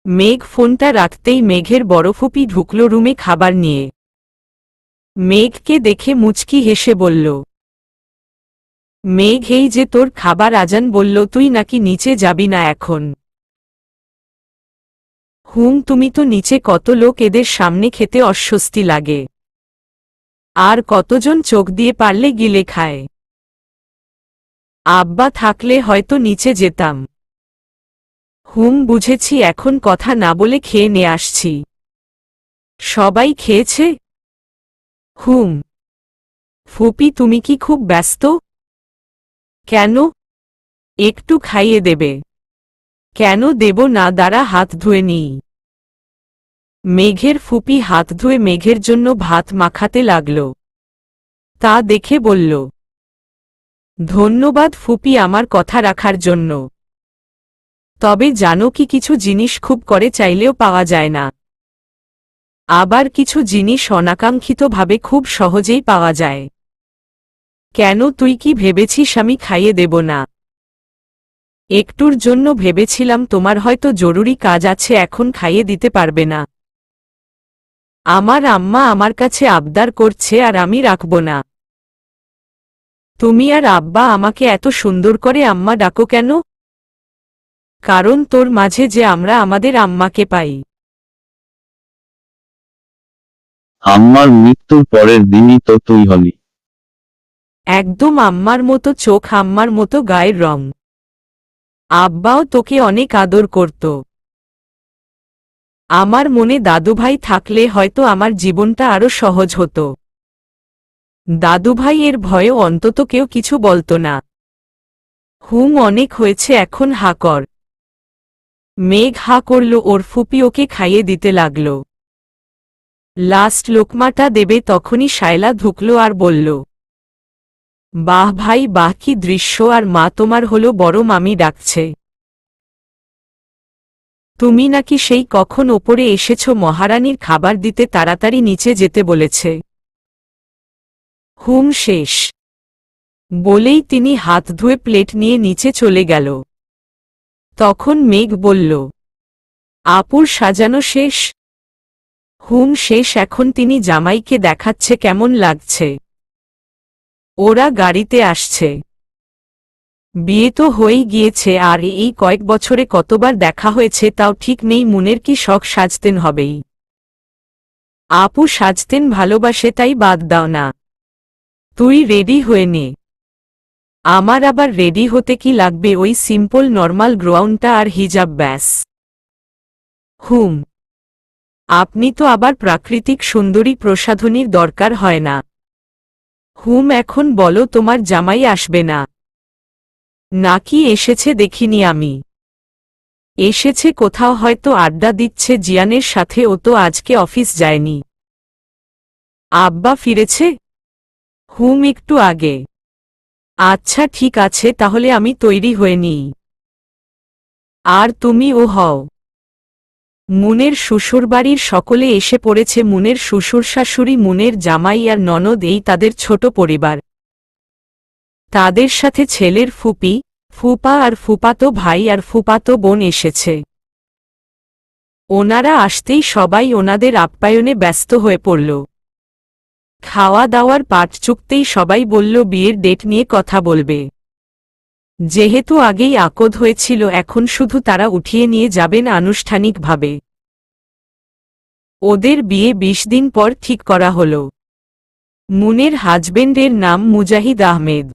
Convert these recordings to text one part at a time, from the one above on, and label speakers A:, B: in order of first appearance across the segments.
A: মেঘ ফোনটা রাখতেই মেঘের বড় ফুপি ঢুকল রুমে খাবার নিয়ে। মেঘকে দেখে মুচকি হেসে বলল, মেঘ, এই যে তোর খাবার। আজান বলল তুই নাকি নিচে যাবি না এখন। তুমি তো নিচে কত লোক, এদের সামনে খেতে অস্বস্তি লাগে। আর কতজন চোখ দিয়ে পারলে গিলে খায়। আব্বা থাকলে হয়তো নিচে যেতাম। বুঝেছি, এখন কথা না বলে খেয়ে নিয়ে আসছি। সবাই খেয়েছে? ফুপি, তুমি কি খুব ব্যস্ত? কেন? একটু খাইয়ে দেবে? কেন দেব না, দাঁড়া হাত ধুয়ে নিই। মেঘের ফুপি হাত ধুয়ে মেঘের জন্য ভাত মাখাতে লাগল। তা দেখে বলল, ধন্যবাদ ফুপি আমার কথা রাখার জন্য। তবে জানো কি, কিছু জিনিস খুব করে চাইলেও পাওয়া যায় না। আবার কিছু জিনিস অনাকাঙ্ক্ষিতভাবে খুব সহজেই পাওয়া যায়। কেন, তুই কি ভেবেছিস আমি খাইয়ে দেব না? একটুর জন্য ভেবেছিলাম তোমার হয়তো জরুরি কাজ আছে, এখন খাইয়ে দিতে পারবে না। আমার আম্মা আমার কাছে আবদার করছে আর আমি রাখব না। তুমি আর আব্বা আমাকে এত সুন্দর করে আম্মা ডাকো কেন? কারণ তোর মাঝে যে আমরা আমাদের আম্মাকে পাই।
B: আম্মার মৃত্যুর পরের দিনই তো তুই হলি।
A: একদম আম্মার মতো চোখ, আম্মার মতো গায়ের রং। আব্বাও তোকে অনেক আদর করত। আমার মনে দাদুভাই থাকলে হয়তো আমার জীবনটা আরো সহজ হতো। দাদুভাই এর ভয়েও অন্তত কেউ কিছু বলতো না। অনেক হয়েছে, এখন হা কর। মেঘ হা করল, ওর ফুপি ওকে খাইয়ে দিতে লাগল। লাস্ট লোকমাটা দেবে তখনই শায়লা ঢুকল আর বলল, বাহ ভাই বাহ, কি দৃশ্য! আর মা তোমার হলো বড় মামি ডাকছে। তুমি নাকি সেই কখন ওপরে এসেছ, মহারানীর খাবার দিতে তাড়াতাড়ি নিচে যেতে বলেছে। শেষ বলেই তিনি হাত ধুয়ে প্লেট নিয়ে নিচে চলে গেল। তখন মেঘ বলল, আপুর সাজানো শেষ? শেষ। এখন তিনি জামাইকে দেখাচ্ছে কেমন লাগছে। ওরা গাড়িতে আসছে। বিয়ে তো হয়েই গিয়েছে, আর এই কয়েক বছরে কতবার দেখা হয়েছে তাও ঠিক নেই। মুনের কি শখ, সাজতেন হবেই। আপু সাজতেন ভালোবাসে, তাই বাদ দাও না। তুই রেডি হয়ে নে। আমার আবার রেডি হতে কি লাগবে, ওই সিম্পল নর্মাল গ্রাউন্ডটা আর হিজাব, ব্যাস। আপনি তো আবার প্রাকৃতিক সুন্দরী, প্রসাধনীর দরকার হয় না। এখন বলো, তোমার জামাই আসবে না? নাকি এসেছে দেখিনি আমি। এসেছে কোথাও, হয়তো আড্ডা দিচ্ছে জিয়ানের সাথে, ও তো আজকে অফিস যায়নি। আব্বা ফিরেছে? একটু আগে। আচ্ছা ঠিক আছে, তাহলে আমি তৈরি হয়ে নিই। আর তুমি ও হও। মুনের শ্বশুরবাড়ির সকলে এসে পড়েছে। মুনের শ্বশুর শাশুড়ি, মুনের জামাই আর ননদ, এই তাদের ছোট পরিবার। তাদের সাথে ছেলের ফুপি, ফুপা আর ফুপাতো ভাই আর ফুপাতো বোন এসেছে। ওনারা আসতেই সবাই ওনাদের আপ্যায়নে ব্যস্ত হয়ে পড়ল। খাওয়া দাওয়ার পাট চুকতেই সবাই বলল বিয়ের ডেট নিয়ে কথা বলবে। যেহেতু আগেই আকদ হয়েছিল, এখন শুধু তারা উঠিয়ে নিয়ে যাবেন আনুষ্ঠানিকভাবে। ওদের বিয়ে 20 দিন পর ঠিক করা হল। মুনের হাজবেন্ডের নাম মুজাহিদ আহমেদ।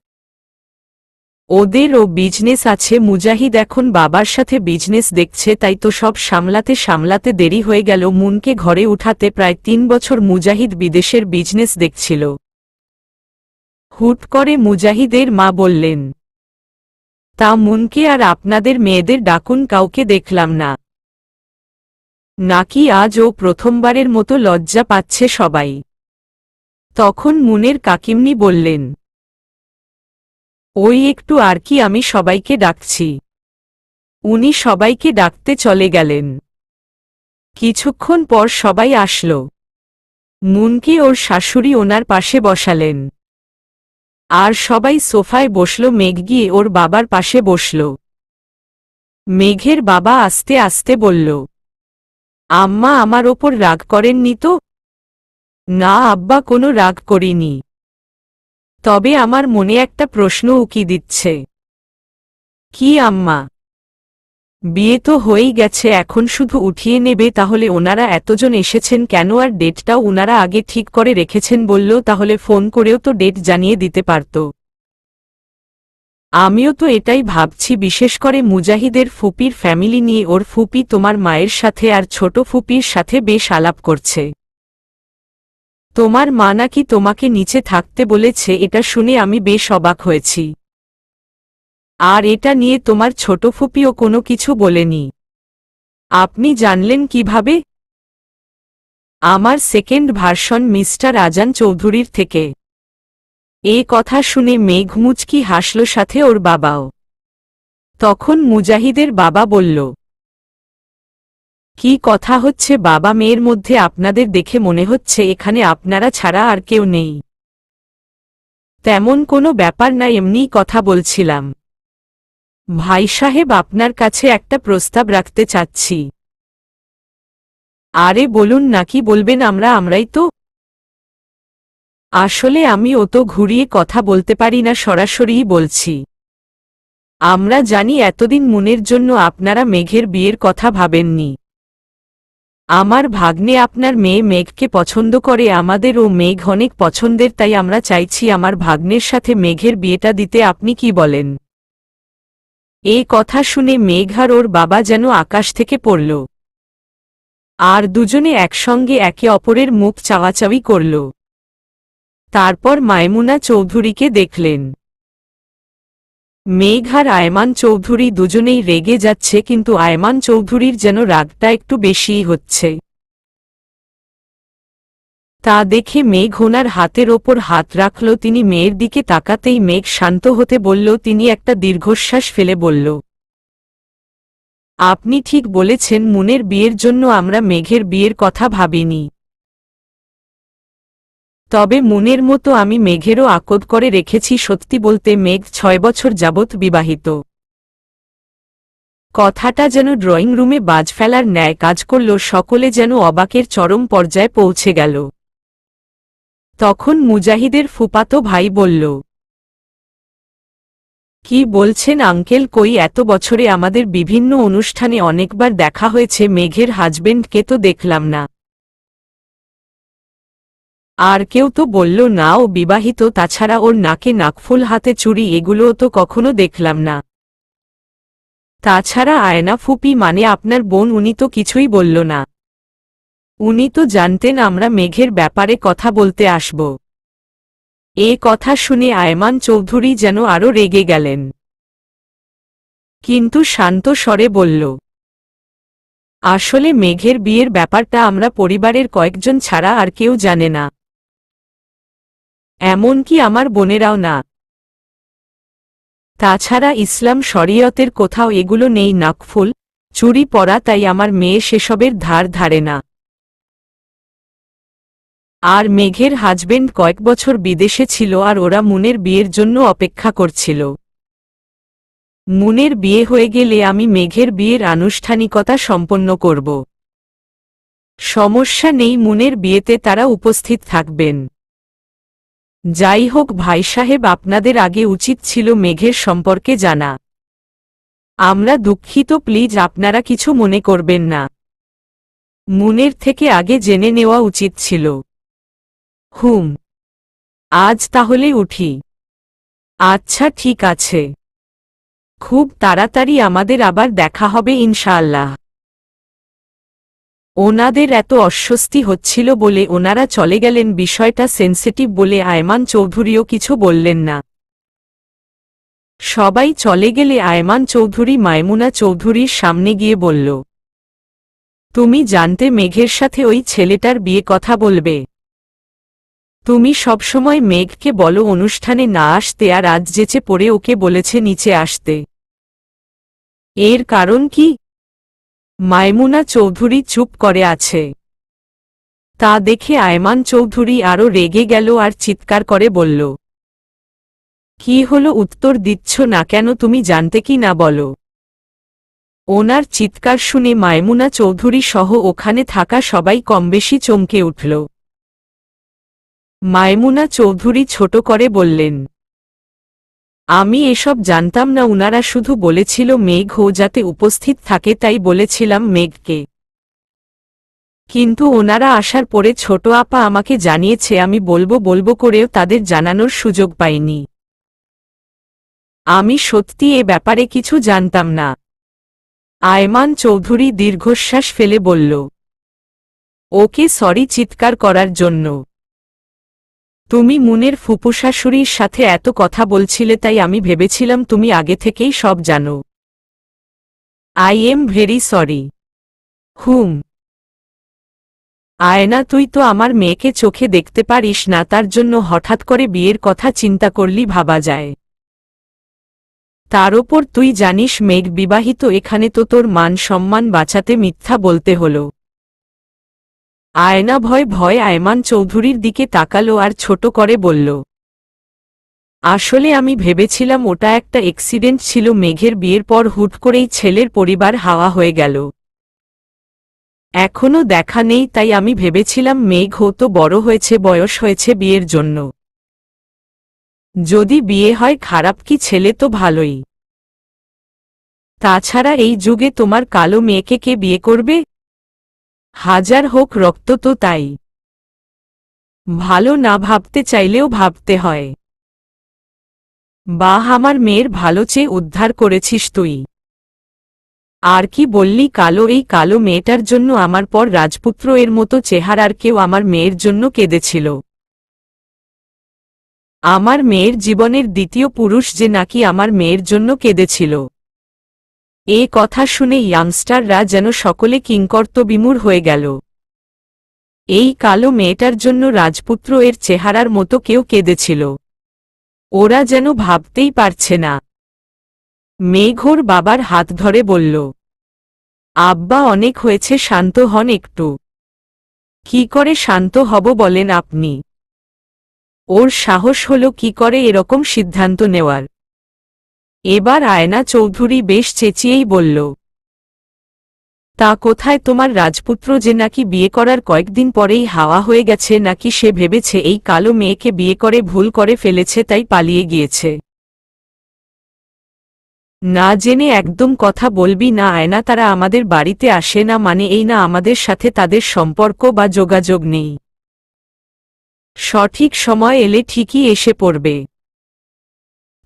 A: ওদেরও বিজনেস আছে। মুজাহিদ এখন বাবার সাথে বিজনেস দেখছে, তাই তো সব সামলাতে সামলাতে দেরি হয়ে গেল মুনকে ঘরে উঠাতে। প্রায় 3 বছর মুজাহিদ বিদেশের বিজনেস দেখছিল। হুট করে মুজাহিদের মা বললেন, তা মুনকে আর আপনাদের মেয়েদের ডাকুন, কাউকে দেখলাম না। নাকি আজ ও প্রথমবারের মতো লজ্জা পাচ্ছে সবাই? তখন মুনের কাকিমনি বললেন, ওই একটু আর কি, আমি সবাইকে ডাকছি। উনি সবাইকে ডাকতে চলে গেলেন। কিছুক্ষণ পর সবাই আসল। মুনকে ওর শাশুড়ি ওনার পাশে বসালেন। আর সবাই সোফায় বসল। মেঘ গিয়ে ওর বাবার পাশে বসল। মেঘের বাবা আস্তে আস্তে বলল, আম্মা আমার ওপর রাগ করেননি তো? না আব্বা, কোনো রাগ করিনি। তবে আমার মনে একটা প্রশ্ন উকি দিচ্ছে। কি আম্মা? বিয়ে তো হয়েই গেছে, এখন শুধু উঠিয়ে নেবে, তাহলে ওনারা এতজন এসেছেন কেন? আর ডেটটাও ওনারা আগে ঠিক করে রেখেছেন বলল, তাহলে ফোন করেও তো ডেট জানিয়ে দিতে পারত। আমিও তো এটাই ভাবছি, বিশেষ করে মুজাহিদের ফুপির ফ্যামিলি নিয়ে। ওর ফুপি তোমার মায়ের সাথে আর ছোট ফুপির সাথে বেশ আলাপ করছে। তোমার মা নাকি তোমাকে নিচে থাকতে বলেছে, এটা শুনে আমি বেশ অবাক হয়েছি। আর এটা নিয়ে তোমার ছোট ফুপিও কোনো কিছু বলেনি? আপনি জানলেন কিভাবে? আমার সেকেন্ড ভার্সন মিস্টার আজান চৌধুরীর থেকে। এ কথা শুনে মেঘ মুচকি হাসল, সাথে ওর বাবাও। তখন মুজাহিদের বাবা বলল, কি কথা হচ্ছে বাবা মেয়ের মধ্যে? আপনাদের দেখে মনে হচ্ছে এখানে আপনারা ছাড়া আর কেউ নেই। তেমন কোনো ব্যাপার না, এমনিই কথা বলছিলাম। ভাই সাহেব, আপনার কাছে একটা প্রস্তাব রাখতে চাচ্ছি। আরে বলুন না, কি বলবেন? আমরাই তো। আসলে আমি অত ঘুরিয়ে কথা বলতে পারি না, সরাসরিই বলছি। আমরা জানি এতদিন মুনের জন্য আপনারা মেঘের বিয়ের কথা ভাবেননি। আমার ভাগ্নে আপনার মেয়ে মেঘকে পছন্দ করে, আমাদেরও মেঘ অনেক পছন্দের, তাই আমরা চাইছি আমার ভাগ্নের সাথে মেঘের বিয়েটা দিতে। আপনি কি বলেন? এ কথা শুনে মেঘ আর ওর বাবা যেন আকাশ থেকে পড়ল। আর দুজনে একসঙ্গে একে অপরের মুখ চাওয়াচাওয়ি করল। তারপর মায়মুনা চৌধুরীকে দেখলেন। মেঘ আর আয়মান চৌধুরী দুজনেই রেগে যাচ্ছে, কিন্তু আয়মান চৌধুরীর যেন রাগটা একটু বেশিই হচ্ছে। তা দেখে মেঘ ওনার হাতের ওপর হাত রাখল। তিনি মেয়ের দিকে তাকাতেই মেঘ শান্ত হতে বলল। তিনি একটা দীর্ঘশ্বাস ফেলে বলল, আপনি ঠিক বলেছেন, মুনের বিয়ের জন্য আমরা মেঘের বিয়ের কথা ভাবিনি। তবে মুনের মতো আমি মেঘেরও আকদ করে রেখেছি। সত্যি বলতে মেঘ 6 বছর যাবৎ বিবাহিত। কথাটা যেন ড্রয়িং রুমে বাজ ফেলার ন্যায় কাজ করল। সকলে যেন অবাকের চরম পর্যায়ে পৌঁছে গেল। তখন মুজাহিদের ফুপাতো ভাই বলল, কি বলছেন আঙ্কেল? কই, এত বছরে আমাদের বিভিন্ন অনুষ্ঠানে অনেকবার দেখা হয়েছে, মেঘের হাজবেন্ডকে তো দেখলাম না। আর কেউ তো বলল না ও বিবাহিত, তাছাড়া ওর নাকে নাকফুল, হাতে চুড়ি, এগুলোও তো কখনো দেখলাম না। তাছাড়া আয়না ফুপি মানে আপনার বোন, উনি তো কিছুই বলল না। উনি তো জানতেন আমরা মেঘের ব্যাপারে কথা বলতে আসব। এ কথা শুনে আয়মান চৌধুরী যেন আরো রেগে গেলেন, কিন্তু শান্ত স্বরে বলল, আসলে মেঘের বিয়ের ব্যাপারটা আমরা পরিবারের কয়েকজন ছাড়া আর কেউ জানে না, এমনকি আমার বোনেরাও না। তাছাড়া ইসলাম শরীয়তের কোথাও এগুলো নেই, নাকফুল, চুরি পরা, তাই আমার মেয়ে সেসবের ধার ধারে না। আর মেঘের হাজবেন্ড কয়েক বছর বিদেশে ছিল, আর ওরা মুনের বিয়ের জন্য অপেক্ষা করছিল। মুনের বিয়ে হয়ে গেলে আমি মেঘের বিয়ের আনুষ্ঠানিকতা সম্পন্ন করব। সমস্যা নেই, মুনের বিয়েতে তারা উপস্থিত থাকবেন। যাই হোক ভাই সাহেব, আপনাদের আগে উচিত ছিল মেঘের সম্পর্কে জানা। আমরা দুঃখিত, প্লিজ আপনারা কিছু মনে করবেন না। মুনের থেকে আগে জেনে নেওয়া উচিত ছিল। আজ তাহলে উঠি? আচ্ছা ঠিক আছে। খুব তাড়াতাড়ি আমাদের আবার দেখা হবে ইনশাআল্লাহ। ওনাদের এত অস্বস্তি হচ্ছিল বলে ওনারা চলে গেলেন। বিষয়টা সেন্সিটিভ বলে আয়মান চৌধুরীও কিছু বললেন না। সবাই চলে গেলে আয়মান চৌধুরী মায়মুনা চৌধুরীর সামনে গিয়ে বলল, তুমি জানতে মেঘের সাথে ওই ছেলেটার বিয়ে কথা বলবে? তুমি সবসময় মেঘকে বলো অনুষ্ঠানে না আসতে, আর আজ যেচে পড়ে ওকে বলেছে নিচে আসতে। এর কারণ কি? মায়মুনা চৌধুরী চুপ করে আছে। তা দেখে আয়মান চৌধুরী আরো রেগে গেল আর চিৎকার করে বলল, কি হলো, উত্তর দিচ্ছ না কেন? তুমি জানতে কি না বলো? ওনার চিৎকার শুনে মায়মুনা চৌধুরী সহ ওখানে থাকা সবাই কমবেশি চমকে উঠল। মায়মুনা চৌধুরী ছোট করে বললেন, আমি এসব জানতাম না, উনারা শুধু বলেছিল মেঘ ও যাতে উপস্থিত থাকে তাই বলেছিলাম মেঘকে। কিন্তু ওনারা আসার পরে ছোট আপা আমাকে জানিয়েছে, আমি বলবো বলবো করেও তাদের জানানোর সুযোগ পাইনি। আমি সত্যি এ ব্যাপারে কিছু জানতাম না। আয়মান চৌধুরী দীর্ঘশ্বাস ফেলে বলল, ওকে সরি চিৎকার করার জন্য। তুমি মুনের ফুপু শাশুড়ির সাথে এত কথা বলছিলে তাই আমি ভেবেছিলাম তুমি আগে থেকেই সব জানো। I am very sorry. হুম। আয়না, তুই তো আমার মেয়েকে চোখে দেখতে পারিস না, তার জন্য হঠাৎ করে বিয়ের কথা চিন্তা করলি ভাবা যায়। তার ওপর তুই জানিস মেঘ বিবাহিত, এখানে তো তোর মান সম্মান বাঁচাতে মিথ্যা বলতে হলো। আয়না ভয় ভয় আয়মান চৌধুরীর দিকে তাকালো আর ছোট করে বলল, আসলে আমি ভেবেছিলাম ওটা একটা অ্যাক্সিডেন্ট ছিল, মেঘের বিয়ের পর হুট করেই ছেলের পরিবার হাওয়া হয়ে গেল। এখনো দেখা নেই, তাই আমি ভেবেছিলাম মেঘ তো বড় হয়েছে, বয়স হয়েছে বিয়ের জন্য। যদি বিয়ে হয় খারাপ কি, ছেলে তো ভালোই। তাছাড়া এই যুগে তোমার কালো মেয়েকে কে বিয়ে করবে? হাজার হোক রক্ত তো তাই। ভালো না ভাবতে চাইলেও ভাবতে হয়। বাহ, আমার মেয়ের ভালো চেয়ে উদ্ধার করেছিস তুই। আর কি বললি কালো? এই কালো মেয়েটার জন্য আমার পর রাজপুত্র এর মতো চেহারার কেউ আমার মেয়ের জন্য কেঁদেছিল। আমার মেয়ের জীবনের দ্বিতীয় পুরুষ যে নাকি আমার মেয়ের জন্য কেঁদেছিল। এ কথা শুনে ইয়াংস্টাররা যেন সকলে কিংকর্তবিমূঢ় হয়ে গেল। এই কালো মেয়েটার জন্য রাজপুত্র এর চেহারার মতো কেউ কেঁদেছিল। ওরা যেন ভাবতেই পারছে না। মেঘোর বাবার হাত ধরে বলল, আব্বা অনেক হয়েছে, শান্ত হন একটু। কি করে শান্ত হব বলেন আপনি? ওর সাহস হলো কি করে এরকম সিদ্ধান্ত নেওয়ার? এবার আয়না চৌধুরী বেশ চেঁচিয়েই বলল, তা কোথায় তোমার রাজপুত্র যে নাকি বিয়ে করার কয়েকদিন পরেই হাওয়া হয়ে গেছে, নাকি সে ভেবেছে এই কালো মেয়েকে বিয়ে করে ভুল করে ফেলেছে তাই পালিয়ে গিয়েছে? না জেনে একদম কথা বলবি না আয়না, তারা আমাদের বাড়িতে আসে না মানে এই না আমাদের সাথে তাদের সম্পর্ক বা যোগাযোগ নেই। সঠিক সময় এলে ঠিকই এসে পড়বে।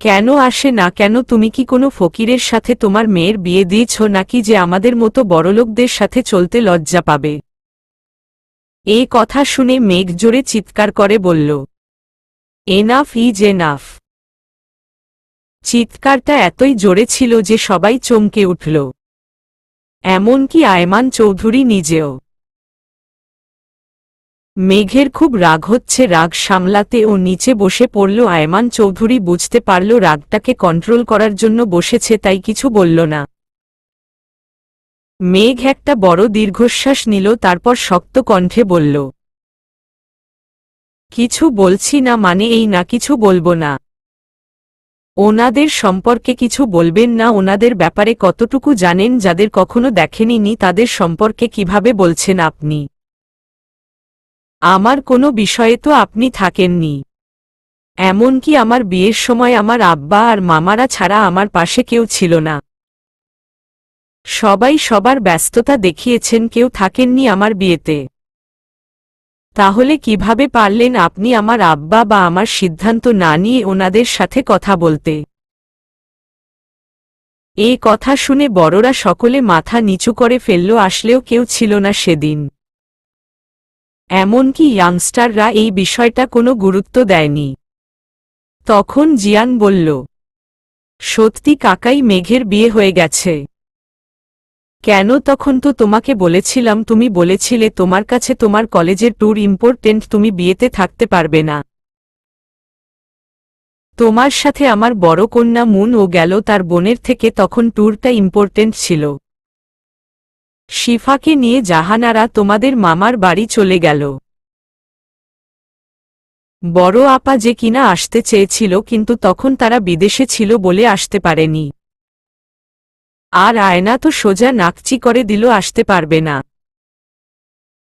A: কেন আসে না কেন? তুমি কি কোনো ফকিরের সাথে তোমার মেয়ের বিয়ে দিয়েছ নাকি যে আমাদের মতো বড়লোকদের সাথে চলতে লজ্জা পাবে? এই কথা শুনে মেঘ জোরে চিৎকার করে বলল, এনাফ ইজ এনাফ। চিৎকারটা এতই জোরে ছিল যে সবাই চমকে উঠল, এমনকি আয়মান চৌধুরী নিজেও। মেঘের খুব রাগ হচ্ছে, রাগ সামলাতে ও নিচে বসে পড়ল। আয়মান চৌধুরী বুঝতে পারল রাগটাকে কন্ট্রোল করার জন্য বসেছে, তাই কিছু বলল না। মেঘ একটা বড় দীর্ঘশ্বাস নিল, তারপর শক্ত কণ্ঠে বলল, কিছু বলছি না মানে এই না, কিছু বলবো না। ওনাদের সম্পর্কে কিছু বলবেন না? ওনাদের ব্যাপারে কতটুকু জানেন? যাদের কখনো দেখেননি তাদের সম্পর্কে কিভাবে বলছেন আপনি? আমার কোনো বিষয়ে তো আপনি থাকেননি। এমনকি আমার বিয়ের সময় আমার আব্বা আর মামারা ছাড়া আমার পাশে কেউ ছিল না। সবাই সবার ব্যস্ততা দেখিয়েছেন, কেউ থাকেননি আমার বিয়েতে। তাহলে কিভাবে পারলেন আপনি আমার আব্বা বা আমার সিদ্ধান্ত না নিয়ে ওনাদের সাথে কথা বলতে? এই কথা শুনে বড়রা সকলে মাথা নিচু করে ফেলল, আসলেও কেউ ছিল না সেদিন। এমনকি ইয়াংস্টাররা এই বিষয়টা কোনো গুরুত্ব দেয়নি। তখন জিয়ান বলল, সত্যি কাকাই, মেঘের বিয়ে হয়ে গেছে। কেন? তখন তো তোমাকে বলেছিলাম, তুমি বলেছিলে তোমার কাছে তোমার কলেজের ট্যুর ইম্পর্টেন্ট, তুমি বিয়েতে থাকতে পারবে না। তোমার সাথে আমার বড় কন্যা মুন ও গেল তার বোনের থেকে, তখন ট্যুরটা ইম্পর্টেন্ট ছিল। শিফাকে নিয়ে জাহানারা তোমাদের মামার বাড়ি চলে গেল। বড় আপা যে কিনা আসতে চেয়েছিল, কিন্তু তখন তারা বিদেশে ছিল বলে আসতে পারেনি। আর আয়না তো সোজা নাকচি করে দিল, আসতে পারবে না।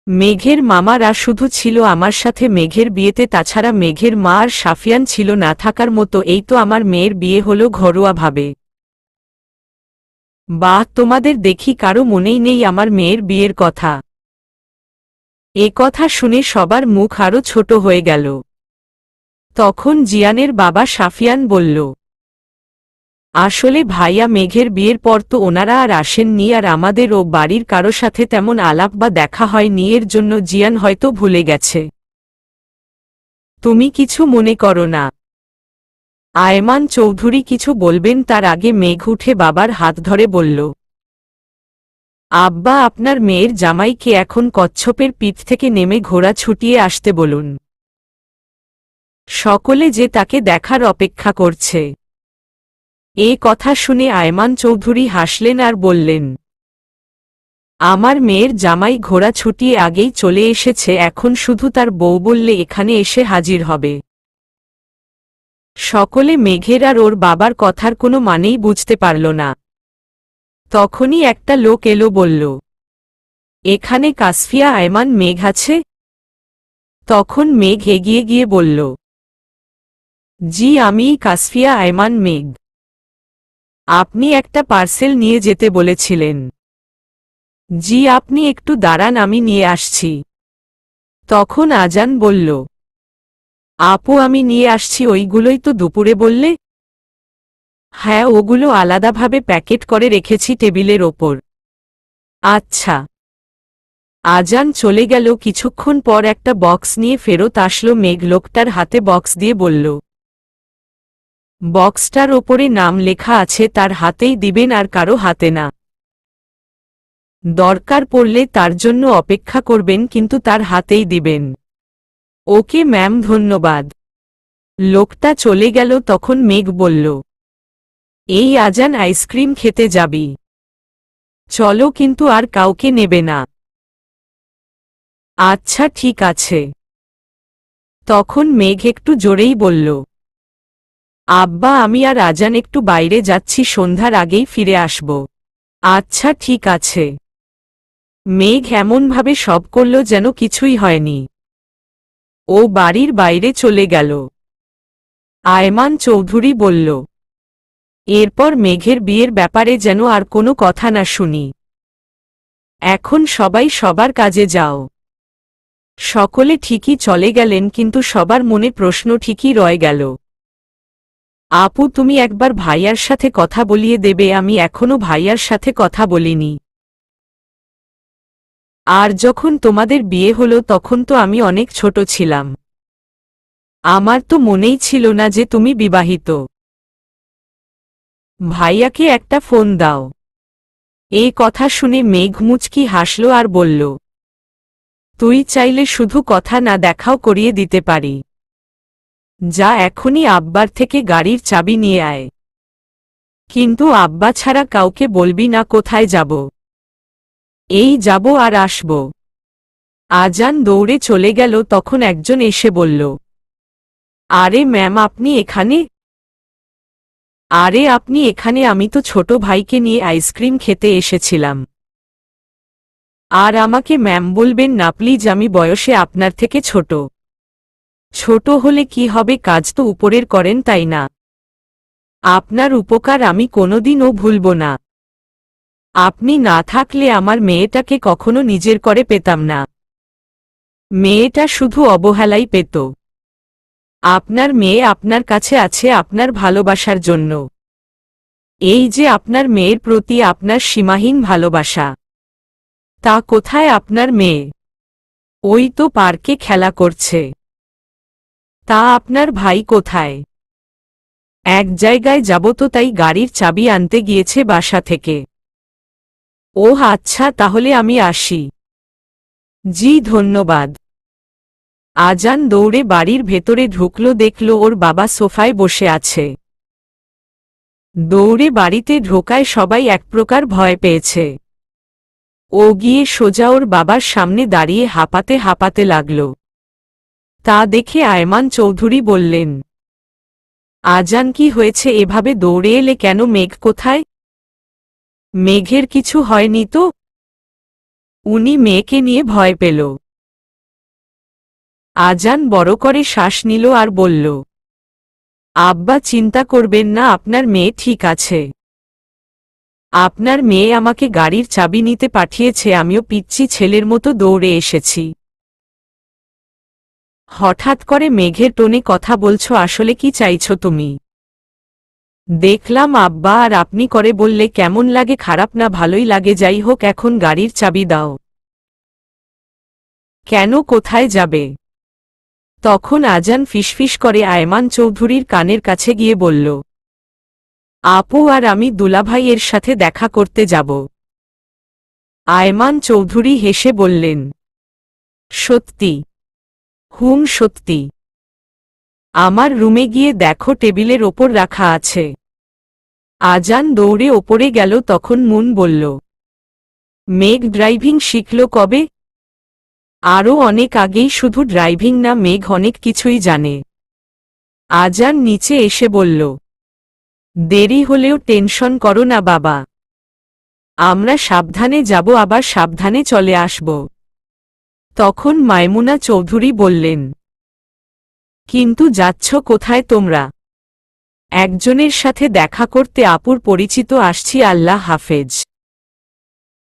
A: মেঘের মামারা শুধু ছিল আমার সাথে মেঘের বিয়েতে, তাছাড়া মেঘের মা আর সাফিয়ান ছিল না থাকার মতো। এই তো আমার মেয়ের বিয়ে হলো ঘরোয়াভাবে। বাহ, তোমাদের দেখি কারো মনেই নেই আমার মেয়ের বিয়ের কথা। এ কথা শুনে সবার মুখ আরো ছোট হয়ে গেল। তখন জিয়ানের বাবা সাফিয়ান বলল, আসলে ভাইয়া, মেঘের বিয়ের পর তো ওনারা আর আসেননি, আর আমাদের ও বাড়ির কারো সাথে তেমন আলাপ বা দেখা হয়নি, এর জন্য জিয়ান হয়তো ভুলে গেছে। তুমি কিছু মনে করো না। আয়মান চৌধুরী কিছু বলবেন তার আগে মেঘ উঠে বাবার হাত ধরে বলল, আব্বা, আপনার মেয়ের জামাইকে এখন কচ্ছপের পিঠ থেকে নেমে ঘোড়া ছুটিয়ে আসতে বলুন। সকলে যে তাকে দেখার অপেক্ষা করছে। এ কথা শুনে আয়মান চৌধুরী হাসলেন আর বললেন, আমার মেয়ের জামাই ঘোড়া ছুটিয়ে আগেই চলে এসেছে, এখন শুধু তার বউ বললে এখানে এসে হাজির হবে। সকলে মেঘের আর ওর বাবার কথার কোনো মানেই বুঝতে পারল না। তখনই একটা লোক এলো, বলল, এখানে কাসফিয়া আয়মান মেঘ আছে? তখন মেঘ এগিয়ে গিয়ে বলল, জি, আমিই কাসফিয়া আয়মান মেঘ। আপনি একটা পার্সেল নিয়ে যেতে বলেছিলেন। জি, আপনি একটু দাঁড়ান, আমি নিয়ে আসছি। তখন আজান বলল, আপু, আমি নিয়ে আসছি। ওইগুলোই তো দুপুরে বললে? হ্যাঁ, ওগুলো আলাদাভাবে প্যাকেট করে রেখেছি টেবিলের ওপর। আচ্ছা। আজান চলে গেল। কিছুক্ষণ পর একটা বক্স নিয়ে ফেরত আসলো মেঘ। লোকটার হাতে বক্স দিয়ে বলল, বক্সটার ওপরে নাম লেখা আছে, তার হাতেই দিবেন, আর কারো হাতে না। দরকার পড়লে তার জন্য অপেক্ষা করবেন, কিন্তু তার হাতেই দিবেন। ওকে ম্যাম, ধন্যবাদ। লোকটা চলে গেল। তখন মেঘ বলল, এই আজান, আইসক্রিম খেতে যাবি? চলো, কিন্তু আর কাউকে নেবে না। আচ্ছা, ঠিক আছে। তখন মেঘ একটু জোরেই বলল, আব্বা, আমি আর আজান একটু বাইরে যাচ্ছি, সন্ধ্যার আগেই ফিরে আসব। আচ্ছা, ঠিক আছে। মেঘ এমনভাবে সব করল যেন কিছুই হয়নি। ও বাড়ির বাইরে চলে গেল। আয়মান চৌধুরী বলল, এরপর মেঘের বিয়ের ব্যাপারে যেন আর কোনো কথা না শুনি। এখন সবাই সবার কাজে যাও। সকলে ঠিকই চলে গেলেন, কিন্তু সবার মনে প্রশ্ন ঠিকই রয়ে গেল। আপু, তুমি একবার ভাইয়ার সাথে কথা বলিয়ে দেবে? আমি এখনো ভাইয়ার সাথে কথা বলিনি। আর যখন তোমাদের বিয়ে হলো তখন তো আমি অনেক ছোট ছিলাম। আমার তো মনেই ছিল না যে তুমি বিবাহিত। ভাইয়াকে একটা ফোন দাও। এই কথা শুনে মেঘ মুচকি হাসল আর বলল, তুই চাইলে শুধু কথা না দেখাও করিয়ে দিতে পারি। যা, এখনই আব্বার থেকে গাড়ির চাবি নিয়ে আয়। কিন্তু আব্বা ছাড়া কাউকে বলবি না কোথায় যাব। এই যাব আর আসব। আজান দৌড়ে চলে গেল। তখন একজন এসে বলল, আরে ম্যাম, আপনি এখানে? আরে আপনি এখানে? আমি তো ছোট ভাইকে নিয়ে আইসক্রিম খেতে এসেছিলাম। আর আমাকে ম্যাম বলবেন না প্লিজ, আমি বয়সে আপনার থেকে ছোট। ছোট হলে কি হবে, কাজ তো উপরের করেন, তাই না? আপনার উপকার আমি কোনোদিনও ভুলব না। আপনি না থাকলে আমার মেয়েটাকে কখনো নিজের করে পেতাম না। মেয়েটা শুধু অবহেলাই পেত। আপনার মেয়ে আপনার কাছে আছে আপনার ভালোবাসার জন্য। এই যে আপনার মেয়ের প্রতি আপনার সীমাহীন ভালোবাসা। তা কোথায় আপনার মেয়ে? ওই তো পার্কে খেলা করছে। তা আপনার ভাই কোথায়? এক জায়গায় যাব তো, তাই গাড়ির চাবি আনতে গিয়েছে বাসা থেকে। ওহ আচ্ছা, তাহলে আমি আসি। জি, ধন্যবাদ। আজান দৌড়ে বাড়ির ভেতরে ঢুকল, দেখল ওর বাবা সোফায় বসে আছে। দৌড়ে বাড়িতে ঢোকায় সবাই এক প্রকার ভয় পেয়েছে। ও গিয়ে সোজা ওর বাবার সামনে দাঁড়িয়ে হাঁপাতে হাঁপাতে লাগল। তা দেখে আয়মান চৌধুরী বললেন, আজান, কি হয়েছে? এভাবে দৌড়ে এলে কেন? মেঘ কোথায়? মেঘের কিছু হয়নি তো? উনি মেয়েকে নিয়ে ভয় পেল। আজান বড় করে শ্বাস নিল আর বলল, আব্বা চিন্তা করবেন না, আপনার মেয়ে ঠিক আছে। আপনার মেয়ে আমাকে গাড়ির চাবি নিতে পাঠিয়েছে, আমিও পিচ্চি ছেলের মতো দৌড়ে এসেছি। হঠাৎ করে মেঘের টোনে কথা বলছো, আসলে কি চাইছো তুমি? দেখলাম আব্বা, আর আপনি করে বললে কেমন লাগে? খারাপ না, ভালোই লাগে। যাই হোক, এখন গাড়ির চাবি দাও। কেন, কোথায় যাবে? তখন আজান ফিসফিস করে আয়মান চৌধুরীর কানের কাছে গিয়ে বলল, আপু আর আমি দুলাভাইয়ের সাথে দেখা করতে যাব। আয়মান চৌধুরী হেসে বললেন, সত্যি? হুম সত্যি। আমার রুমে গিয়ে দেখো, টেবিলের ওপর রাখা আছে। আজান দৌড়ে ওপরে গেল। তখন মুন বলল, মেঘ ড্রাইভিং শিখল কবে? আরও অনেক আগেই, শুধু ড্রাইভিং না, মেঘ অনেক কিছুই জানে। আজান নিচে এসে বলল, দেরি হলেও টেনশন করো না বাবা, আমরা সাবধানে যাব, আবার সাবধানে চলে আসব। তখন মাইমুনা চৌধুরী বললেন, কিন্তু যাচ্ছ কোথায় তোমরা? একজনের সাথে দেখা করতে, আপুর পরিচিত। আসছি, আল্লাহ হাফেজ।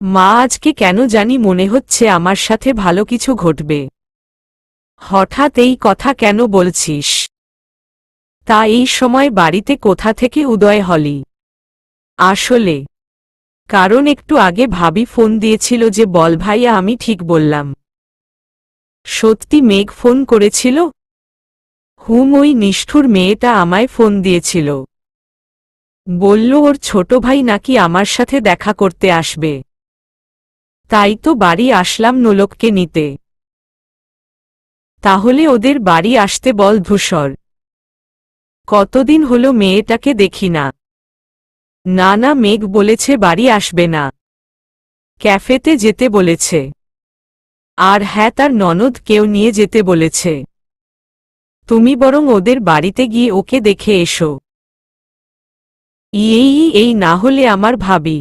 A: মা, আজকে কেন জানি মনে হচ্ছে আমার সাথে ভালো কিছু ঘটবে। হঠাৎ এই কথা কেন বলছিস? তা এই সময় বাড়িতে কোথা থেকে উদয় হলি? আসলে কারণ একটু আগে ভাবি ফোন দিয়েছিল যে বল ভাইয়া, আমি ঠিক বললাম। সত্যি মেঘ ফোন করেছিল? হুম, ওই নিষ্ঠুর মেয়েটা আমায় ফোন দিয়েছিল। বলল ওর ছোট ভাই নাকি আমার সাথে দেখা করতে আসবে। তাই তো বাড়ি আসলাম নোলককে নিতে। তাহলে ওদের বাড়ি আসতে বল ধূসর। কতদিন হলো মেয়েটাকে দেখি না। না না, মেঘ বলেছে বাড়ি আসবে না, ক্যাফেতে যেতে বলেছে। আর হ্যাঁ, তার ননদ কেউ নিয়ে যেতে বলেছে। তুমি বরং ওদের বাড়িতে গিয়ে ওকে দেখে এসো। এই না হলে আমার ভাবি,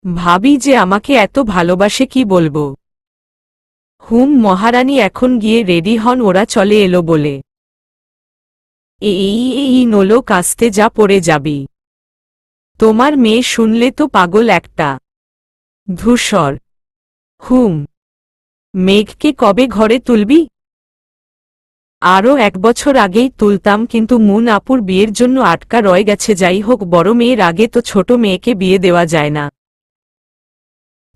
A: ভাবি যে আমাকে এত ভালোবাসে, কি বলবো। হুম মহারানী, এখন গিয়ে রেডি হন, ওরা চলে এলো বলে। এই নোলক, আসতে যা, পড়ে যাবি। তোমার মেয়ে শুনলে তো পাগল একটা। ধূসর। হুম। মেঘকে কবে ঘরে তুলবি? আরও 1 বছর আগেই তুলতাম, কিন্তু মুন আপুর বিয়ের জন্য আটকা রয়ে গেছে। যাই হোক, বড় মেয়ের আগে তো ছোট মেয়েকে বিয়ে দেওয়া যায় না।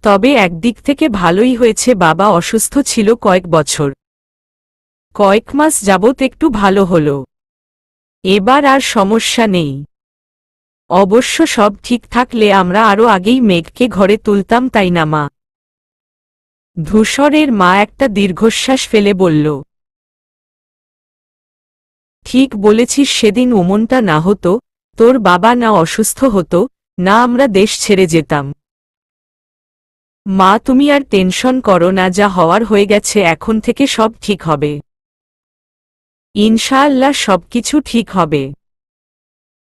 A: তবে একদিক থেকে ভালোই হয়েছে, বাবা অসুস্থ ছিল কয়েক বছর, কয়েক মাস যাবত একটু ভালো হলো। এবার আর সমস্যা নেই। অবশ্য সব ঠিক থাকলে আমরা আরও আগেই মেঘকে ঘরে তুলতাম, তাই না মা? ধূসরের মা একটা দীর্ঘশ্বাস ফেলে বলল, ঠিক বলেছিস, সেদিন ওমনটা না হতো, তোর বাবা না অসুস্থ হতো, না আমরা দেশ ছেড়ে যেতাম। মা, তুমি আর টেনশন করো না, যা হওয়ার হয়ে গেছে, এখন থেকে সব ঠিক হবে। ইনশাআল্লাহ সবকিছু ঠিক হবে।